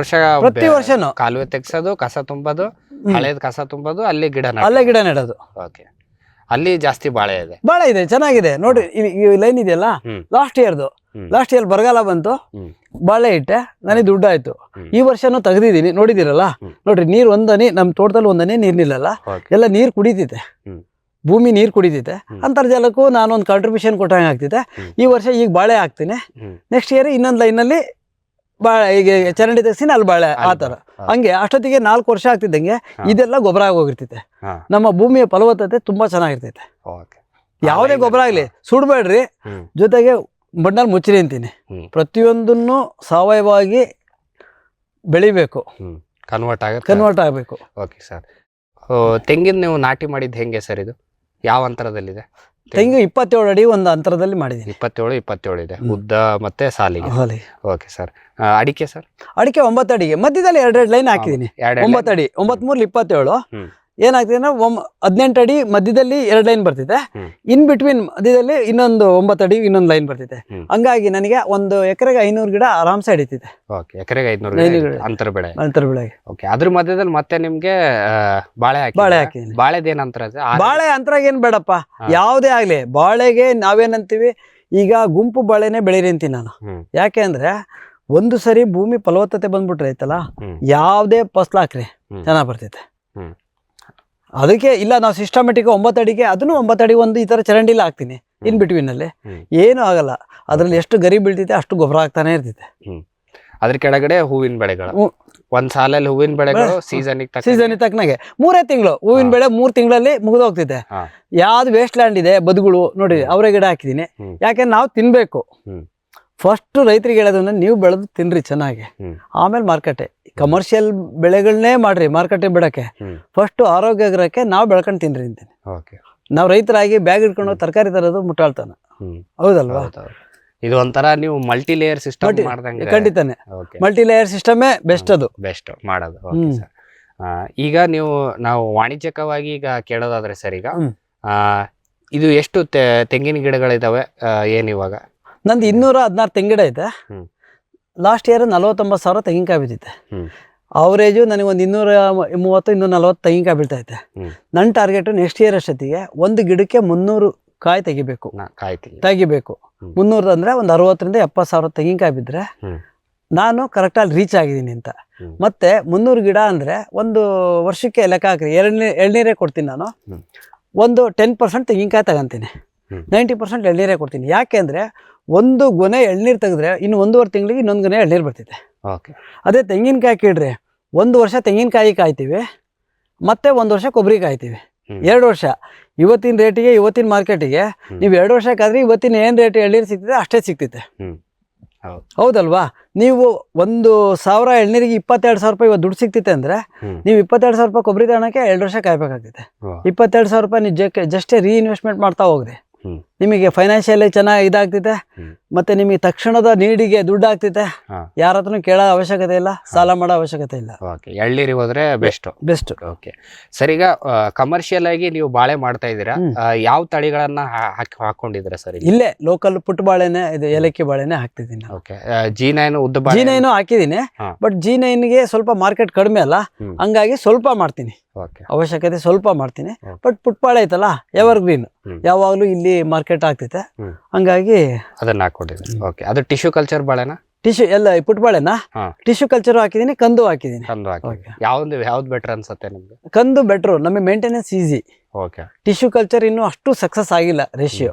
ಪ್ರತಿ ವರ್ಷನೂ ಕಾಲುವೆ ತೆಗ್ಸೋದು, ಕಸ ತುಂಬೋದು, ಹಳೇದ್ ಕಸ ತುಂಬೋದು, ಅಲ್ಲಿ ಅಲ್ಲೇ ಗಿಡ ನೆಡೋದು. ಅಲ್ಲಿ ಜಾಸ್ತಿ ಬಾಳೆ ಇದೆ, ಚೆನ್ನಾಗಿದೆ ನೋಡಿ. ಈ ಲೈನ್ ಇದೆಯಲ್ಲ, ಲಾಸ್ಟ್ ಇಯರ್ ಬರಗಾಲ ಬಂತು, ಬಾಳೆ ಇಟ್ಟೆ, ನನಗೆ ದುಡ್ಡು ಆಯ್ತು. ಈ ವರ್ಷನೂ ತೆಗ್ದಿದ್ದೀನಿ, ನೋಡಿದಿರಲ್ಲ ನೋಡ್ರಿ, ನೀರ್ ಒಂದನಿ ನಮ್ಮ ತೋಟದಲ್ಲಿ ಒಂದನಿ ನೀರ್ ನಿಲ್ಲಲ್ಲ, ಎಲ್ಲ ನೀರ್ ಕುಡಿತೈತೆ, ಭೂಮಿ ನೀರ್ ಕುಡಿತೈತೆ. ಅಂತರ್ಜಲಕ್ಕೂ ನಾನೊಂದು ಕಾಂಟ್ರಿಬ್ಯೂಷನ್ ಕೊಟ್ಟಂಗೆ ಆಗ್ತೈತೆ. ಈ ವರ್ಷ ಈಗ ಬಾಳೆ ಹಾಕ್ತೀನಿ, ನೆಕ್ಸ್ಟ್ ಇಯರ್ ಇನ್ನೊಂದು ಲೈನಲ್ಲಿ ಬಾಳೆ, ಈಗ ಚರಂಡಿ ತೆಗ್ಸಿನಿ, ಅಲ್ಲಿ ಬಾಳೆ, ಆ ಥರ. ಹಂಗೆ ಅಷ್ಟೊತ್ತಿಗೆ 4 ವರ್ಷ ಆಗ್ತಿದ್ದಂಗೆ ಇದೆಲ್ಲ ಗೊಬ್ಬರ ಆಗೋಗಿರ್ತೈತೆ. ನಮ್ಮ ಭೂಮಿಯ ಫಲವತ್ತತೆ ತುಂಬಾ ಚೆನ್ನಾಗಿರ್ತೈತೆ. ಯಾವುದೇ ಗೊಬ್ಬರ ಆಗ್ಲಿ ಸುಡ್ಬೇಡ್ರಿ, ಜೊತೆಗೆ ಮಣ್ಣಲ್ಲಿ ಮುಚ್ಚಿರಿ ಅಂತೀನಿ. ಪ್ರತಿಯೊಂದನ್ನು ಸಾವಯವವಾಗಿ ಬೆಳಿಬೇಕು, ಕನ್ವರ್ಟ್ ಆಗಬೇಕು. ಓಕೆ ಸರ್, ತೆಂಗಿನ ನೀವು ನಾಟಿ ಮಾಡಿದ್ದು ಹೆಂಗೆ ಸರ್? ಇದು ಯಾವ ಅಂತರದಲ್ಲಿದೆ? ತೆಂಗು 27 ಅಡಿ ಒಂದು ಅಂತರದಲ್ಲಿ ಮಾಡಿದ್ದೀನಿ. 27 ಇದೆ ಉದ್ದ ಮತ್ತೆ ಸಾಲಿಗೆ. Okay sir. ಅಡಿಕೆ ಸರ್? ಅಡಿಕೆ 9 ಅಡಿಗೆ ಮಧ್ಯದಲ್ಲಿ 2 ಲೈನ್ ಹಾಕಿದ್ದೀನಿ. 9 ಅಡಿ 9 3 27 ಏನಾಗ್ತಿದೆ ಅಂದ್ರೆ 18 ಅಡಿ ಮಧ್ಯದಲ್ಲಿ 2 ಲೈನ್ ಬರ್ತಿದೆ, ಇನ್ ಬಿಟ್ವೀನ್ ಮಧ್ಯದಲ್ಲಿ ಇನ್ನೊಂದು 9 ಅಡಿ ಇನ್ನೊಂದು ಲೈನ್ ಬರ್ತಿದೆ. ಹಂಗಾಗಿ ನನಗೆ 1 ಎಕರೆಗೆ 500 ಗಿಡ ಆರಾಮ್ಸೆ ಹಿಡಿತಿದೆ. ಎಕರೆಗೆ 500 ಅಂತರ ಬೆಳೆ. ಓಕೆ, ಅದ್ರ ಮಧ್ಯದಲ್ಲಿ ಮತ್ತೆ ನಿಮ್ಗೆ ಬಾಳೆ ಹಾಕಿದ್ದೀನಿ. ಬಾಳೆದೇನ್ ಅಂತರ? ಬಾಳೆ ಅಂತರ ಏನ್ ಬೇಡಪ್ಪ, ಯಾವುದೇ ಆಗ್ಲಿ ಬಾಳೆಗೆ ನಾವೇನಂತೀವಿ, ಈಗ ಗುಂಪು ಬಾಳೆನೆ ಬೆಳೀರಿ ಅಂತೀನಿ ನಾನು. ಯಾಕೆ ಅಂದ್ರೆ ಒಂದು ಸರಿ ಭೂಮಿ ಫಲವತ್ತತೆ ಬಂದ್ಬಿಟ್ರೆ ಐತಲ್ಲ, ಯಾವುದೇ ಫಸಲು ಹಾಕ್ರಿ ಚೆನ್ನಾಗ್ ಬರ್ತೈತೆ. ಅದಕ್ಕೆ ಇಲ್ಲ ನಾವು ಸಿಸ್ಟಮೆಟಿಕ್ 9 ಅಡಿಗೆ ಅದನ್ನು 9 ಅಡಿ ಒಂದು ಈ ತರ ಚರಂಡಿಲಿ ಹಾಕ್ತೀನಿ, ಇನ್ ಬಿಟ್ವೀನ್ ಅಲ್ಲಿ ಏನು ಆಗಲ್ಲ. ಅದ್ರಲ್ಲಿ ಎಷ್ಟು ಗರಿ ಬೀಳ್ತೈತೆ ಅಷ್ಟು ಗೊಬ್ಬರ ಆಗ್ತಾನೆ ಇರ್ತೈತೆ. ಅದ್ರ ಕೆಳಗಡೆ ಹೂವಿನ ಬೆಳೆಗಳು, ಒಂದ್ ಸಾಲಲ್ಲಿ ಹೂವಿನ ಬೆಳೆಗಳು ಸೀಸನ್ ತಕ್ಕನಾಗೆ 3 ತಿಂಗಳು ಹೂವಿನ ಬೆಳೆ 3 ತಿಂಗಳಲ್ಲಿ ಮುಗಿದು ಹೋಗ್ತೈತೆ. ಯಾವ್ದು ವೇಸ್ಟ್ ಲ್ಯಾಂಡ್ ಇದೆ ಬದುಗಳು ನೋಡಿ, ಅವರೇ ಗಿಡ ಹಾಕಿದೀನಿ. ಯಾಕೆಂದ್ರೆ ನಾವು ತಿನ್ಬೇಕು. ಫಸ್ಟ್ ರೈತರಿಗೆ ಹೇಳೋದನ್ನ ನೀವು ಬೆಳೆದು ತಿನ್ರಿ ಚೆನ್ನಾಗಿ, ಆಮೇಲೆ ಮಾರ್ಕೆಟೆ. ಕಮರ್ಷಿಯಲ್ ಬೆಳೆಗಳನ್ನೇ ಮಾಡ್ರಿ ಮಾರ್ಕೆಟ್ ಬಿಡಕ್ಕೆ, ಫಸ್ಟ್ ಆರೋಗ್ಯಕರಕ್ಕೆ ನಾವು ಬೆಳ್ಕೊಂಡು ತಿನ್ರಿ ಅಂತೀನಿ. ನಾವು ರೈತರಾಗಿ ಬ್ಯಾಗ್ ಇಟ್ಕೊಂಡು ತರಕಾರಿ ತರೋದು ಮುಟ್ಟಾಳ್ತಾನ, ಹೌದಲ್ವಾ? ಇದು ಒಂಥರ ನೀವು ಮಲ್ಟಿ ಲೇಯರ್ ಸಿಸ್ಟಮ್ ಮಾಡ್ದಂಗೆ. ಖಂಡಿತಾನೆ ಮಲ್ಟಿ ಲೇಯರ್ ಸಿಸ್ಟಮೇ ಬೆಸ್ಟ್ ಮಾಡೋದು. ಈಗ ನಾವು ವಾಣಿಜ್ಯಿಕವಾಗಿ ಈಗ ಕೇಳೋದಾದ್ರೆ ಸರ್, ಈಗ ಇದು ಎಷ್ಟು ತೆಂಗಿನ ಗಿಡಗಳಿದಾವೆ ಏನಿವಾಗ? ನಂದು 216 ತೆಂಗಿನ ಗಿಡ ಐತೆ. ಲಾಸ್ಟ್ ಇಯರ್ 49,000 ತೆಂಗಿನಕಾಯಿ ಬಿದ್ದಿತ್ತೆ. ಅವರೇಜು ನನಗೆ ಒಂದು 230-240 ತೆಂಗಿನಕಾಯಿ ಬೀಳ್ತೈತೆ. ನನ್ನ ಟಾರ್ಗೆಟ್ ನೆಕ್ಸ್ಟ್ ಇಯರ್ ಅಷ್ಟೊತ್ತಿಗೆ ಒಂದು ಗಿಡಕ್ಕೆ 300 ಕಾಯಿ ತೆಗಿಬೇಕು. 300 ಅಂದ್ರೆ ಒಂದು 60,000-70,000 ತೆಂಗಿನಕಾಯಿ ಬಿದ್ದರೆ ನಾನು ಕರೆಕ್ಟಾಗಿ ರೀಚ್ ಆಗಿದ್ದೀನಿ ಅಂತ. ಮತ್ತೆ 300 ಗಿಡ ಅಂದರೆ ಒಂದು ವರ್ಷಕ್ಕೆ ಲೆಕ್ಕ ಹಾಕ್ರಿ, ಎಳ್ನೀರೇ ಕೊಡ್ತೀನಿ ನಾನು. ಒಂದು 10% ತೆಂಗಿನಕಾಯಿ ತಗೊಂತೀನಿ, 90% ಎಳ್ನೀರೇ ಕೊಡ್ತೀನಿ. ಯಾಕೆ ಅಂದರೆ ಒಂದು ಗೊನೆ ಎಳ್ನೀರು ತೆಗೆದ್ರೆ ಇನ್ನು 1.5 ತಿಂಗಳಿಗೆ ಇನ್ನೊಂದು ಗೊನೆ ಎಳ್ನೀರು ಬರ್ತಿದೆ. ಓಕೆ. ಅದೇ ತೆಂಗಿನಕಾಯಿ ಕೇಳ್ರಿ, 1 ವರ್ಷ ತೆಂಗಿನಕಾಯಿ ಕಾಯ್ತೀವಿ, ಮತ್ತೆ 1 ವರ್ಷ ಕೊಬ್ಬರಿ ಕಾಯ್ತೀವಿ. 2 ವರ್ಷ ಇವತ್ತಿನ ರೇಟಿಗೆ, ಇವತ್ತಿನ ಮಾರ್ಕೆಟಿಗೆ ನೀವು 2 ವರ್ಷಕ್ಕಾದ್ರೆ ಇವತ್ತಿನ ಏನು ರೇಟ್ ಎಳ್ನೀರು ಸಿಗ್ತಿದೆ ಅಷ್ಟೇ ಸಿಗ್ತಿದೆ. ಹೌದಲ್ವಾ? ನೀವು 1,000 ಎಳ್ನೀರಿಗೆ 22,000 ರೂಪಾಯಿ ಇವತ್ತು ದುಡ್ಡು ಸಿಗ್ತಿದೆ ಅಂದ್ರೆ ನೀವು 22,000 ರೂಪಾಯಿ ಕೊಬ್ಬರಿ ತಗೊಳಕ್ಕೆ 2 ವರ್ಷ ಕಾಯ್ಬೇಕಾಗ್ತಿದೆ. 22,000 ರೂಪಾಯಿ ನೀವು ಜಸ್ಟ್ ರೀಇನ್ವೆಸ್ಟ್ಮೆಂಟ್ ಮಾಡ್ತಾ ಹೋಗ್ರಿ, ನಿಮಗೆ ಫೈನಾನ್ಷಿಯಲಿ ಚೆನ್ನಾಗಿ ಇದಾಗ್ತಿದೆ, ಮತ್ತೆ ನಿಮಗೆ ತಕ್ಷಣದ ನೀಡಿಗೆ ದುಡ್ಡು ಆಗ್ತಿದೆ. ಯಾರ ಹತ್ರನೂ ಕೇಳೋ ಅವಶ್ಯಕತೆ ಇಲ್ಲ, ಸಾಲ ಮಾಡೋ ಅವಶ್ಯಕತೆ ಇಲ್ಲ. ಎಳ್ನೀರಿಗೆ ಹೋದ್ರೆ ಬೆಸ್ಟ್. ಓಕೆ ಸರ್, ಈಗ ಕಮರ್ಷಿಯಲ್ ಆಗಿ ನೀವು ಬಾಳೆ ಮಾಡ್ತಾ ಇದ್ದೀರಾ, ಯಾವ ತಳಿಗಳನ್ನ ಹಾಕೊಂಡಿದ್ದೀರಾ ಸರ್? ಇಲ್ಲೇ ಲೋಕಲ್ ಪುಟ್ಟ ಬಾಳೆನೆ, ಇದು ಏಲಕ್ಕಿ ಬಾಳೆನೆ ಹಾಕ್ತಿದ್ದೀನಿ. ಓಕೆ. G9 ಉದ್ದ ಬಾಳೆ G9 ಹಾಕಿದ್ದೀನಿ, ಬಟ್ G9ಗೆ ಸ್ವಲ್ಪ ಮಾರ್ಕೆಟ್ ಕಡಿಮೆ ಅಲ್ಲ, ಹಂಗಾಗಿ ಸ್ವಲ್ಪ ಮಾಡ್ತೀನಿ. ಅವಶ್ಯಕತೆ ಸ್ವಲ್ಪ ಮಾಡ್ತೀನಿ, ಬಟ್ ಪುಟ್ಬಾಳೆ ಐತಲ್ಲ ಎವರ್ ಗ್ರೀನ್, ಯಾವಾಗ್ಲೂ ಇಲ್ಲಿ ಮಾರ್ಕೆಟ್ ಆಗ್ತೈತೆ, ಹಂಗಾಗಿ ಅದನ್ನ ಹಾಕೊಂಡಿದ್ದೀನಿ. ಓಕೆ. ಅದು ಟಿಶ್ಯೂ ಕಲ್ಚರ್ ಬಾಳೆನಾ? ಟಿಶ್ಯೂ ಎಲ್ಲ ಪುಟ್ಬಾಳೆನಾ? ಟಿಶ್ಯೂ ಕಲ್ಚರ್ ಹಾಕಿದೀನಿ, ಕಂದು ಹಾಕಿದೀನಿ. ಯಾವ್ದು ಬೆಟರ್ ಅನ್ಸುತ್ತೆ ನಿಮ್ಗೆ? ಕಂದು ಬೆಟ್ರು, ನಮಗೆ maintenance easy. Okay. Tissue culture ಇನ್ನೂ ಅಷ್ಟು ಸಕ್ಸಸ್ ಆಗಿಲ್ಲ ರೇಷಿಯೋ.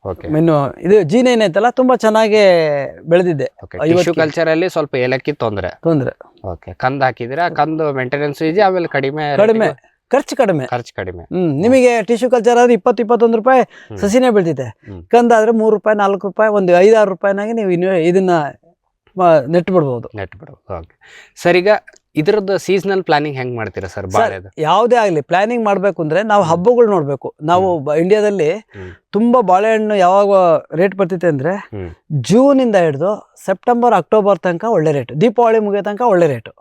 ಓಕೆ. ಇನ್ನು ಇದು G9 ಐತಲ್ಲ ತುಂಬಾ ಚೆನ್ನಾಗಿ ಬೆಳೆದಿದೆ. ಟಿಶ್ಯೂ ಕಲ್ಚರ್ ಅಲ್ಲಿ ಸ್ವಲ್ಪ ಏಲಕ್ಕಿ ತೊಂದ್ರೆ. ಓಕೆ. ಕಂದು ಹಾಕಿದಿರಾ, ಕಂದು ಮೇಂಟೆನೆನ್ಸ್ ಈಜಿ, ಆಮೇಲೆ ಕಡಿಮೆ ಖರ್ಚು ಕಡಿಮೆ. ನಿಮಗೆ ಟಿಶ್ಯೂ ಕಲ್ಚರ್ ಆದ್ರೆ 20-21 ರೂಪಾಯಿ ಸಸಿನೇ ಬೀಳ್ತಿದೆ. ಕಂದಾದ್ರೆ 3 ರೂಪಾಯಿ 4 ರೂಪಾಯಿ, ಒಂದು 5-6 ರೂಪಾಯಿನಾಗೆ ನೀವು ಇದನ್ನ ನೆಟ್ ಬಿಡ್ಬೋದು. ಓಕೆ ಸರ್, ಈಗ ಇದ್ರದ್ದು ಸೀಸನಲ್ ಪ್ಲಾನಿಂಗ್ ಹೆಂಗ್ ಮಾಡ್ತೀರಾ ಸರ್? ಯಾವುದೇ ಆಗ್ಲಿ ಪ್ಲಾನಿಂಗ್ ಮಾಡ್ಬೇಕು ಅಂದ್ರೆ ನಾವು ಹಬ್ಬಗಳು ನೋಡ್ಬೇಕು. ನಾವು ಇಂಡಿಯಾದಲ್ಲಿ ತುಂಬಾ ಬಾಳೆಹಣ್ಣು ಯಾವಾಗ ರೇಟ್ ಬರ್ತೈತೆ ಅಂದ್ರೆ ಜೂನ್ ಇಂದ ಹಿಡಿದು ಸೆಪ್ಟೆಂಬರ್ ಅಕ್ಟೋಬರ್ ತನಕ ಒಳ್ಳೆ ರೇಟ್, ದೀಪಾವಳಿ ಮುಗಿಯೋ ತನಕ ಒಳ್ಳೆ ರೇಟು.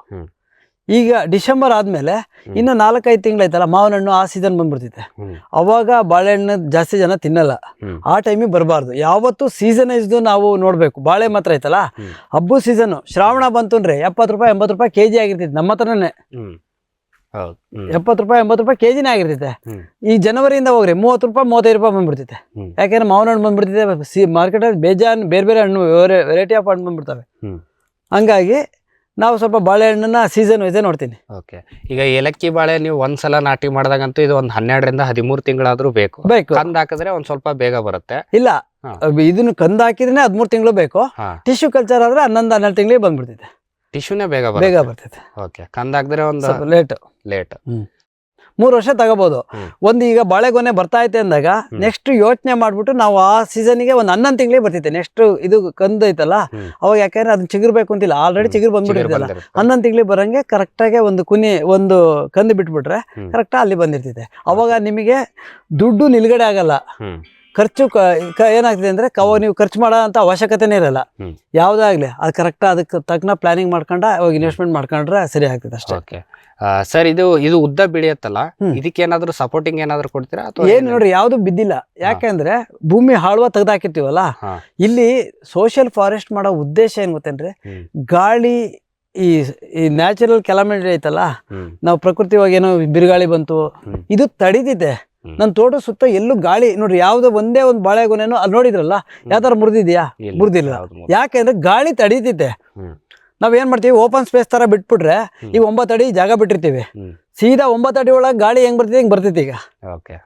ಈಗ ಡಿಸೆಂಬರ್ ಆದ್ಮೇಲೆ ಇನ್ನು 4-5 ತಿಂಗಳೈತಲ್ಲ, ಮಾವಿನ ಹಣ್ಣು ಆ ಸೀಸನ್ ಬಂದ್ಬಿಡ್ತೈತೆ, ಅವಾಗ ಬಾಳೆಹಣ್ಣು ಜಾಸ್ತಿ ಜನ ತಿನ್ನಲ್ಲ. ಆ ಟೈಮಿಗೆ ಬರಬಾರ್ದು. ಯಾವತ್ತು ಸೀಸನೈಸ್ಡ್ ನಾವು ನೋಡ್ಬೇಕು. ಬಾಳೆ ಮಾತ್ರ ಐತಲ್ಲ, ಹಬ್ಬ ಸೀಸನ್ ಶ್ರಾವಣ ಬಂತು ಅಂದ್ರೆ 70 ರೂಪಾಯಿ 80 ರೂಪಾಯಿ ಕೆಜಿ ಆಗಿರ್ತೈತೆ ನಮ್ಮ ಹತ್ರನೇ. 70 ರೂಪಾಯಿ 80 ರೂಪಾಯಿ ಕೆಜಿನೇ ಆಗಿರ್ತೈತೆ. ಈ ಜನವರಿಯಿಂದ ಹೋಗ್ರಿ 30 ರೂಪಾಯಿ 35 ರೂಪಾಯಿ ಬಂದ್ಬಿಡ್ತೈತೆ. ಯಾಕೆಂದ್ರೆ ಮಾವಿನ ಹಣ್ಣು ಬಂದ್ಬಿಡ್ತೈತೆ, ಮಾರ್ಕೆಟಲ್ಲಿ ಬೇಜಾನ್ ಬೇರೆ ಬೇರೆ ಹಣ್ಣು ವೆರೈಟಿ ಆಫ್ ಹಣ್ಣು ಬಂದ್ಬಿಡ್ತವೆ. ಹಂಗಾಗಿ ನಾವು ಸ್ವಲ್ಪ ಬಾಳೆಹಣ್ಣನ್ನ ಸೀಸನ್ ವೈಸೇ ನೋಡ್ತೀನಿ. ಓಕೆ. ಈಗ ಏಲಕ್ಕಿ ಬಾಳೆ ನೀವು ಒಂದ್ಸಲ ನಾಟಿ ಮಾಡಿದಾಗಂತೂ ಇದು ಒಂದು 12ರಿಂದ 13 ತಿಂಗಳಾದ್ರೂ ಬೇಕು. ಕಂದ್ ಹಾಕಿದ್ರೆ ಒಂದ್ ಸ್ವಲ್ಪ ಬೇಗ ಬರುತ್ತೆ. ಇಲ್ಲ, ಇದನ್ನು ಕಂದ್ ಹಾಕಿದ್ರೆ 13 ತಿಂಗಳು ಬೇಕು. ಟಿಶ್ಯೂ ಕಲ್ಚರ್ ಆದ್ರೆ 11-12 ತಿಂಗಳಿಗೆ ಬಂದ್ಬಿಡ್ತೈತೆ. ಟಿಶ್ಯೂನೇ ಬೇಗ ಬರ್ತೈತೆ. ಓಕೆ. ಕಂದ್ ಹಾಕಿದ್ರೆ ಒಂದು ಲೇಟ್ 3 ವರ್ಷ ತಗೋಬಹುದು. ಈಗ ಬಾಳೆಗೊನೆ ಬರ್ತಾ ಐತೆ ಅಂದಾಗ ನೆಕ್ಸ್ಟ್ ಯೋಚನೆ ಮಾಡ್ಬಿಟ್ಟು ನಾವು ಆ ಸೀಸನ್ಗೆ ಒಂದು 11 ತಿಂಗಳಿಗೆ ಬರ್ತೈತೆ. ನೆಕ್ಸ್ಟ್ ಇದು ಕಂದು ಐತಲ್ಲ, ಅವಾಗ ಯಾಕಂದ್ರೆ ಅದನ್ನ ಚಿಗುರ್ಬೇಕು ಅಂತಿಲ್ಲ, ಆಲ್ರೆಡಿ ಚಿಗುರು ಬಂದ್ಬಿಟ್ಟಿರ್ತಲ್ಲ. 11 ತಿಂಗಳಿಗೆ ಬರಂಗೆ ಕರೆಕ್ಟಾಗಿ ಒಂದು ಕಂದು ಬಿಟ್ಬಿಟ್ರೆ ಕರೆಕ್ಟಾ ಅಲ್ಲಿ ಬಂದಿರ್ತೈತೆ. ಅವಾಗ ನಿಮಗೆ ದುಡ್ಡು ನಿಲ್ಗಡೆ ಆಗಲ್ಲ. ಖರ್ಚು ಏನಾಗ್ತದೆ ಅಂದ್ರೆ ನೀವು ಖರ್ಚು ಮಾಡೋ ಅಂತ ಅವಶ್ಯಕತೆನೇ ಇರಲ್ಲ. ಯಾವ್ದಾಗ್ಲಿ ಅದು ಕರೆಕ್ಟ್ ಅದಕ್ಕೆ ತಕ್ಕನ ಪ್ಲಾನಿಂಗ್ ಮಾಡ್ಕೊಂಡ ಅವಾಗ ಇನ್ವೆಸ್ಟ್ಮೆಂಟ್ ಮಾಡ್ಕೊಂಡ್ರೆ ಸರಿ ಆಗ್ತದೆ ಅಷ್ಟೇ. ಸರ್, ಇದು ಉದ್ದ ಬೆಳೆಯತ್ತಲ್ಲ, ಇದಕ್ಕೆ ಏನಾದ್ರು ಸಪೋರ್ಟಿಂಗ್ ಏನಾದ್ರು ಕೊಡ್ತೀರಾ? ಏನ್ ನೋಡ್ರಿ, ಯಾವ್ದು ಬಿದ್ದಿಲ್ಲ. ಯಾಕೆಂದ್ರೆ ಭೂಮಿ ಹಾಳುವ ತೆಗ್ದಾಕಿರ್ತೀವಲ್ಲ, ಇಲ್ಲಿ ಸೋಷಿಯಲ್ ಫಾರೆಸ್ಟ್ ಮಾಡೋ ಉದ್ದೇಶ ಏನ್ ಗೊತ್ತೇನ್ರಿ, ಗಾಳಿ ಈ ನ್ಯಾಚುರಲ್ ಕೆಲಾಮಿಟಿ ಐತಲ್ಲ, ನಾವು ಪ್ರಕೃತಿವಾಗಿ ಏನೋ ಬಿರುಗಾಳಿ ಬಂತು, ಇದು ತಡೀತಿದೆ. ನನ್ನ ತೋಟ ಸುತ್ತ ಎಲ್ಲೂ ಗಾಳಿ ನೋಡ್ರಿ, ಯಾವ್ದೋ ಒಂದೇ ಒಂದು ಬಾಳೆಗೊನೆನೋ ಅಲ್ಲಿ ನೋಡಿದ್ರಲ್ಲ, ಯಾವ್ದಾರ ಮುರಿದಿದ್ಯಾ? ಮುರಿದಿಲ್ಲ. ಯಾಕೆಂದ್ರೆ ಗಾಳಿ ತಡೀತಿದೆ. ನಾವೇನ್ ಮಾಡ್ತೀವಿ, ಓಪನ್ ಸ್ಪೇಸ್ ತರ ಬಿಟ್ಬಿಟ್ರೆ ಈಗ 9 ಅಡಿ ಜಾಗ ಬಿಟ್ಟಿರ್ತೀವಿ, ಸೀದಾ 9 ಅಡಿ ಒಳಗೆ ಗಾಳಿ ಹೆಂಗ್ ಬರ್ತೈತಿ ಹಿಂಗ್ ಬರ್ತೈತಿ. ಈಗ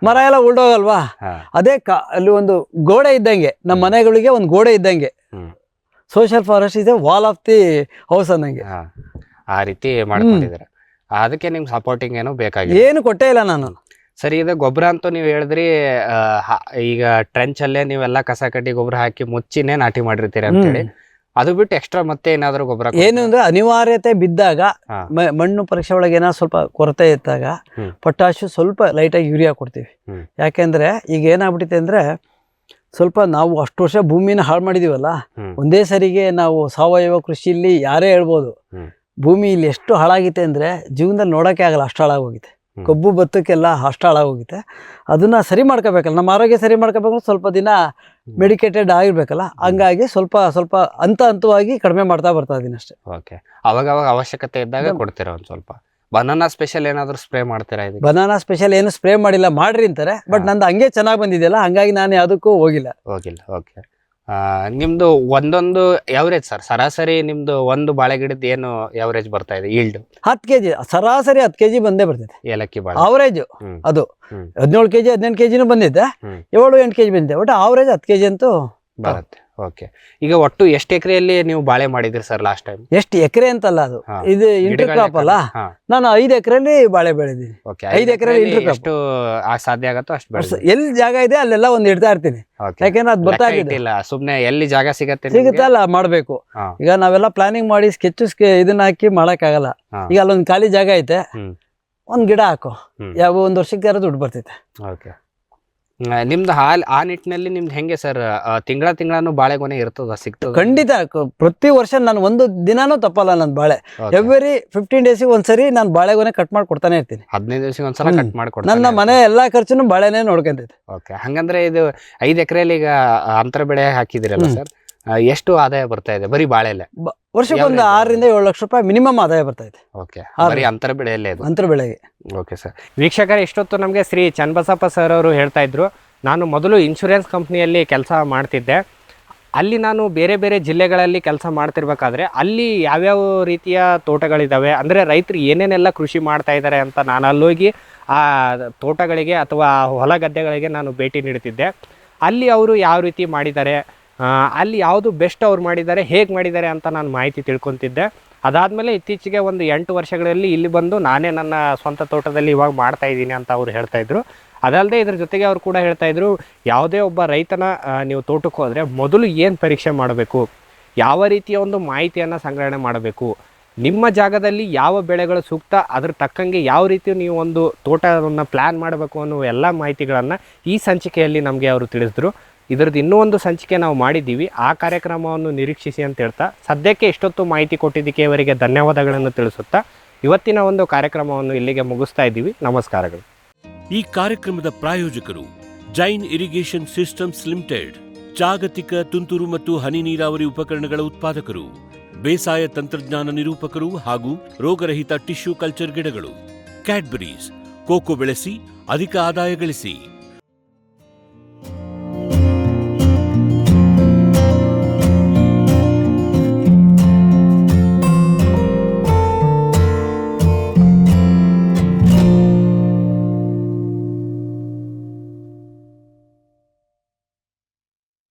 ಮರ ಎಲ್ಲ ಉಲ್ಡೋಗಲ್ವಾ? ಅದೇ ಅಲ್ಲಿ ಒಂದು ಗೋಡೆ ಇದ್ದಂಗೆ, ನಮ್ಮ ಮನೆಗಳಿಗೆ ಒಂದು ಗೋಡೆ ಇದ್ದಂಗೆ. ಸೋಷಿಯಲ್ ಫಾರೆಸ್ಟ್ ಇದೆ ವಾಲ್ ಆಫ್ ದಿ ಹೌಸ್ ಅನ್ನಂಗೆ. ಆ ರೀತಿ ಮಾಡ್ಕೊಂಡಿದ್ದಾರೆ. ಅದಕ್ಕೆ ನಿಮ್ಗೆ ಸಪೋರ್ಟಿಂಗ್ ಏನೋ ಬೇಕಾಗಿಲ್ಲ? ಏನು ಕೊಟ್ಟೇ ಇಲ್ಲ ನಾನು. ಸರಿ, ಇದು ಗೊಬ್ಬರ ಅಂತೂ ನೀವು ಹೇಳಿದ್ರಿ, ಈಗ ಟ್ರೆಂಚ್ ಅಲ್ಲೇ ನೀವೆಲ್ಲ ಕಸ ಕಡ್ಡಿ ಗೊಬ್ಬರ ಹಾಕಿ ಮುಚ್ಚಿನೇ ನಾಟಿ ಮಾಡಿರ್ತೀರಿ ಅಂತೇಳಿ. ಅದು ಬಿಟ್ಟು ಎಕ್ಸ್ಟ್ರಾ ಮತ್ತೆ ಏನಾದ್ರು ಗೊಬ್ಬರ? ಏನು ಅಂದ್ರೆ ಅನಿವಾರ್ಯತೆ ಬಿದ್ದಾಗ, ಮಣ್ಣು ಪರೀಕ್ಷೆ ಒಳಗೆ ಏನಾದ್ರು ಸ್ವಲ್ಪ ಕೊರತೆ ಇದ್ದಾಗ ಪೊಟ್ಯಾಶ್, ಸ್ವಲ್ಪ ಲೈಟಾಗಿ ಯೂರಿಯಾ ಕೊಡ್ತೀವಿ. ಯಾಕೆಂದ್ರೆ ಈಗ ಏನಾಗ್ಬಿಟ್ಟಿದೆ ಅಂದ್ರೆ, ಸ್ವಲ್ಪ ನಾವು ಅಷ್ಟು ವರ್ಷ ಭೂಮಿನ ಹಾಳು ಮಾಡಿದೀವಲ್ಲ, ಒಂದೇ ಸರಿಗೆ ನಾವು ಸಾವಯವ ಕೃಷಿಯಲ್ಲಿ ಯಾರೇ ಹೇಳ್ಬೋದು, ಭೂಮಿ ಇಲ್ಲಿ ಎಷ್ಟು ಹಾಳಾಗಿದೆ ಅಂದ್ರೆ ಜೀವನದಲ್ಲಿ ನೋಡೋಕೆ ಆಗಲ್ಲ, ಅಷ್ಟು ಹಾಳಾಗೋಗಿದೆ. ಕಬ್ಬು ಭತ್ತಕ್ಕೆಲ್ಲ ಅಷ್ಟು ಹಾಳಾಗೋಗಿದೆ. ಅದನ್ನ ಸರಿ ಮಾಡ್ಕೋಬೇಕಲ್ಲ, ನಮ್ಮ ಆರೋಗ್ಯ ಸರಿ ಮಾಡ್ಕೋಬೇಕಂದ್ರೆ ಸ್ವಲ್ಪ ದಿನ ಮೆಡಿಕೇಟೆಡ್ ಆಗಿರ್ಬೇಕಲ್ಲ. ಹಂಗಾಗಿ ಸ್ವಲ್ಪ ಹಂತವಾಗಿ ಕಡಿಮೆ ಮಾಡ್ತಾ ಬರ್ತಾ ಇದೀನಿ ಅಷ್ಟೇ. ಓಕೆ. ಅವಾಗ ಅವಶ್ಯಕತೆ ಇದ್ದಾಗ ಕೊಡ್ತೀರಾ ಒಂದು ಸ್ವಲ್ಪ? ಬನಾನಾ ಸ್ಪೆಷಲ್ ಏನಾದ್ರು ಸ್ಪ್ರೇ ಮಾಡ್ತೀರಾ? ಬನಾನಾ ಸ್ಪೆಷಲ್ ಏನು ಸ್ಪ್ರೇ ಮಾಡಿಲ್ಲ, ಮಾಡ್ರಿ ಅಂತಾರೆ. ಬಟ್ ನಂದು ಹಂಗೆ ಚೆನ್ನಾಗಿ ಬಂದಿದೆಯಲ್ಲ, ಹಂಗಾಗಿ ನಾನು ಯಾವುದಕ್ಕೂ ಹೋಗಿಲ್ಲ. ಓಕೆ. ನಿಮ್ದು ಒಂದೊಂದು ಯಾವರೇಜ್ ಸರ್, ಸರಾಸರಿ ನಿಮ್ದು ಒಂದು ಬಾಳೆ ಗಿಡದ ಏನು ಯಾವರೇಜ್ ಬರ್ತಾ ಇದೆ ಈಲ್ಡ್? 10 kg ಸರಾಸರಿ 10 kg ಬಂದೇ ಬರ್ತೈತೆ ಏಲಕ್ಕಿ ಬಾಳೆ ಅವರೇಜ್. ಅದು 17 kg 18 kg ಬಂದಿದ್ದೆ, 7-8 kg ಬಂದಿದೆ. ಒಟ್ಟು ಅವರೇಜ್ 10 kg ಅಂತೂ ಬರುತ್ತೆ. ಓಕೆ. ಈಗ ಒಟ್ಟು ಎಷ್ಟು ಎಕರೆಯಲ್ಲಿ ನೀವು ಬಾಳೆ ಮಾಡಿದ್ರಿ ಸರ್ ಲಾಸ್ಟ್ ಟೈಮ್? ಎಷ್ಟು ಎಕರೆ ಅಂತಲ್ಲ ಅದು, ಹಾ. ಇದು ಇಂಟರ್ ಕ್ರಾಪ್ ಅಲ್ಲ. ನಾನು 5 ಎಕರೆಲಿ ಬಾಳೆ ಬೆಳೆದೀನಿ. 5 ಎಕರೆಲಿ ಇಂಟರ್ ಕ್ರಾಪ್. ಎಷ್ಟು ಸಾಧ್ಯ ಆಗತ್ತೋ ಅಷ್ಟು ಬೆಳೆಸಿ. ಎಲ್ಲಿ ಜಾಗ ಇದೆ ಅಲ್ಲೆಲ್ಲ ಒಂದ್ ಇಡ್ತಾ ಇರ್ತೀನಿ. ಯಾಕೆಂದ್ರೆ ಅದು ಗೊತ್ತಾಗಿಲ್ಲ, ಸುಮ್ನೆ ಎಲ್ಲಿ ಜಾಗ ಸಿಗುತ್ತಲ್ಲ ಮಾಡ್ಬೇಕು. ಈಗ ನಾವೆಲ್ಲ ಪ್ಲಾನಿಂಗ್ ಮಾಡಿ ಸ್ಕೆಚ್ ಇದನ್ನ ಹಾಕಿ ಮಾಡಕ್ ಆಗಲ್ಲ. ಈಗ ಅಲ್ಲೊಂದ್ ಖಾಲಿ ಜಾಗ ಐತೆ, ಒಂದ್ ಗಿಡ ಹಾಕೋ, ಯಾವ 1 ವರ್ಷಕ್ಕೆ ದುಡ್ಡು ಬರ್ತೈತೆ. ಓಕೆ. ನಿಮ್ದು ಆ ನಿಟ್ಟಿನಲ್ಲಿ ನಿಮ್ದು ಹೆಂಗೆ ಸರ್, ತಿಂಗಳಾನು ಬಾಳೆಗೊನೆ ಇರ್ತದ, ಸಿಗ್ತದ? ಖಂಡಿತ. ಪ್ರತಿ ವರ್ಷ ನಾನು ಒಂದು ದಿನಾನೂ ತಪ್ಪಲ್ಲ ನನ್ ಬಾಳೆ. ಎವ್ರಿ 15 ಡೇಸಿಗೆ ಒಂದ್ಸರಿ ನಾನು ಬಾಳೆಗೊನೆ ಕಟ್ ಮಾಡಿ ಕೊಡ್ತಾನೆ ಇರ್ತೀನಿ. 15 ದಿವಸಕ್ಕೆ ಒಂದ್ಸಲ ಕಟ್ ಮಾಡ್ಕೊಡ್ತೀನಿ. ನನ್ನ ಮನೆ ಎಲ್ಲಾ ಖರ್ಚುನು ಬಾಳೆನೇ ನೋಡ್ಕೊಂತೈತೆ. ಓಕೆ. ಹಂಗಂದ್ರೆ ಇದು 5 ಎಕರೆಯಲ್ಲಿ ಈಗ ಅಂತರ ಬೆಳೆ ಹಾಕಿದಿರಲ್ಲ ಸರ್, ಎಷ್ಟು ಆದಾಯ ಬರ್ತಾ ಇದೆ ಬರೀ ಬಾಳೆಲೆ? ವರ್ಷಕ್ಕೆ ಒಂದು 6 ರಿಂದ 7 ಲಕ್ಷ ರೂಪಾಯಿ ಮಿನಿಮಮ್ ಆದಾಯ ಬರ್ತಾ ಇದೆ. ಓಕೆ. ಬರೀ ಅಂತರ ಬೆಳೆಯಲ್ಲೇ ಇದು? ಅಂತರ ಬೆಳೆಗೆ. Okay sir. ವೀಕ್ಷಕರೇ, ಇಷ್ಟೊತ್ತು ನಮಗೆ ಶ್ರೀ ಚನ್ನಬಸಪ್ಪ ಸರ್ ಅವರು ಹೇಳ್ತಾ ಇದ್ರು, ನಾನು ಮೊದಲು ಇನ್ಶೂರೆನ್ಸ್ ಕಂಪ್ನಿಯಲ್ಲಿ ಕೆಲಸ ಮಾಡ್ತಿದ್ದೆ. ಅಲ್ಲಿ ನಾನು ಬೇರೆ ಬೇರೆ ಜಿಲ್ಲೆಗಳಲ್ಲಿ ಕೆಲಸ ಮಾಡ್ತಿರ್ಬೇಕಾದ್ರೆ ಅಲ್ಲಿ ಯಾವ್ಯಾವ ರೀತಿಯ ತೋಟಗಳಿದ್ದಾವೆ, ಅಂದರೆ ರೈತರು ಏನೇನೆಲ್ಲ ಕೃಷಿ ಮಾಡ್ತಾ ಇದ್ದಾರೆ ಅಂತ ನಾನು ಅಲ್ಲೋಗಿ ಆ ತೋಟಗಳಿಗೆ ಅಥವಾ ಹೊಲ ಗದ್ದೆಗಳಿಗೆ ನಾನು ಭೇಟಿ ನೀಡುತ್ತಿದ್ದೆ. ಅಲ್ಲಿ ಅವರು ಯಾವ ರೀತಿ ಮಾಡಿದ್ದಾರೆ, ಅಲ್ಲಿ ಯಾವುದು ಬೆಸ್ಟ್ ಅವ್ರು ಮಾಡಿದ್ದಾರೆ, ಹೇಗೆ ಮಾಡಿದ್ದಾರೆ ಅಂತ ನಾನು ಮಾಹಿತಿ ತಿಳ್ಕೊತಿದ್ದೆ. ಅದಾದಮೇಲೆ ಇತ್ತೀಚೆಗೆ ಒಂದು 8 ವರ್ಷಗಳಲ್ಲಿ ಇಲ್ಲಿ ಬಂದು ನಾನೇ ನನ್ನ ಸ್ವಂತ ತೋಟದಲ್ಲಿ ಇವಾಗ ಮಾಡ್ತಾ ಇದ್ದೀನಿ ಅಂತ ಅವ್ರು ಹೇಳ್ತಾಯಿದ್ರು. ಅದಲ್ಲದೆ ಇದ್ರ ಜೊತೆಗೆ ಅವ್ರು ಕೂಡ ಹೇಳ್ತಾಯಿದ್ರು, ಯಾವುದೇ ಒಬ್ಬ ರೈತನ ನೀವು ತೋಟಕ್ಕೆ ಹೋದರೆ ಮೊದಲು ಏನು ಪರೀಕ್ಷೆ ಮಾಡಬೇಕು, ಯಾವ ರೀತಿಯ ಒಂದು ಮಾಹಿತಿಯನ್ನು ಸಂಗ್ರಹಣೆ ಮಾಡಬೇಕು, ನಿಮ್ಮ ಜಾಗದಲ್ಲಿ ಯಾವ ಬೆಳೆಗಳು ಸೂಕ್ತ, ಅದ್ರ ತಕ್ಕಂಗೆ ಯಾವ ರೀತಿ ನೀವು ಒಂದು ತೋಟವನ್ನು ಪ್ಲ್ಯಾನ್ ಮಾಡಬೇಕು ಅನ್ನೋ ಎಲ್ಲ ಮಾಹಿತಿಗಳನ್ನು ಈ ಸಂಚಿಕೆಯಲ್ಲಿ ನಮಗೆ ಅವರು ತಿಳಿಸಿದ್ರು. ಇದರದ್ದು ಇನ್ನೂ ಒಂದು ಸಂಚಿಕೆ ನಾವು ಮಾಡಿದ್ದೀವಿ, ಆ ಕಾರ್ಯಕ್ರಮವನ್ನು ನಿರೀಕ್ಷಿಸಿ ಅಂತ ಹೇಳ್ತಾ ಸದ್ಯಕ್ಕೆ ಇಷ್ಟೊತ್ತು ಮಾಹಿತಿ ಕೊಟ್ಟಿದ್ದಕ್ಕೆ ಇವರಿಗೆ ಧನ್ಯವಾದಗಳನ್ನು ತಿಳಿಸುತ್ತಾ ಇವತ್ತಿನ ಒಂದು ಕಾರ್ಯಕ್ರಮವನ್ನು ಇಲ್ಲಿಗೆ ಮುಗಿಸ್ತಾ ಇದ್ದೀವಿ. ನಮಸ್ಕಾರಗಳು. ಈ ಕಾರ್ಯಕ್ರಮದ ಪ್ರಾಯೋಜಕರು ಜೈನ್ ಇರಿಗೇಷನ್ ಸಿಸ್ಟಮ್ಸ್ ಲಿಮಿಟೆಡ್, ಜಾಗತಿಕ ತುಂತುರು ಮತ್ತು ಹನಿ ನೀರಾವರಿ ಉಪಕರಣಗಳ ಉತ್ಪಾದಕರು, ಬೇಸಾಯ ತಂತ್ರಜ್ಞಾನ ನಿರೂಪಕರು ಹಾಗೂ ರೋಗರಹಿತ ಟಿಶ್ಯೂ ಕಲ್ಚರ್ ಗಿಡಗಳು. ಕ್ಯಾಡ್ಬರೀಸ್, ಕೋಕೋ ಬೆಳೆಸಿ ಅಧಿಕ ಆದಾಯ ಗಳಿಸಿ.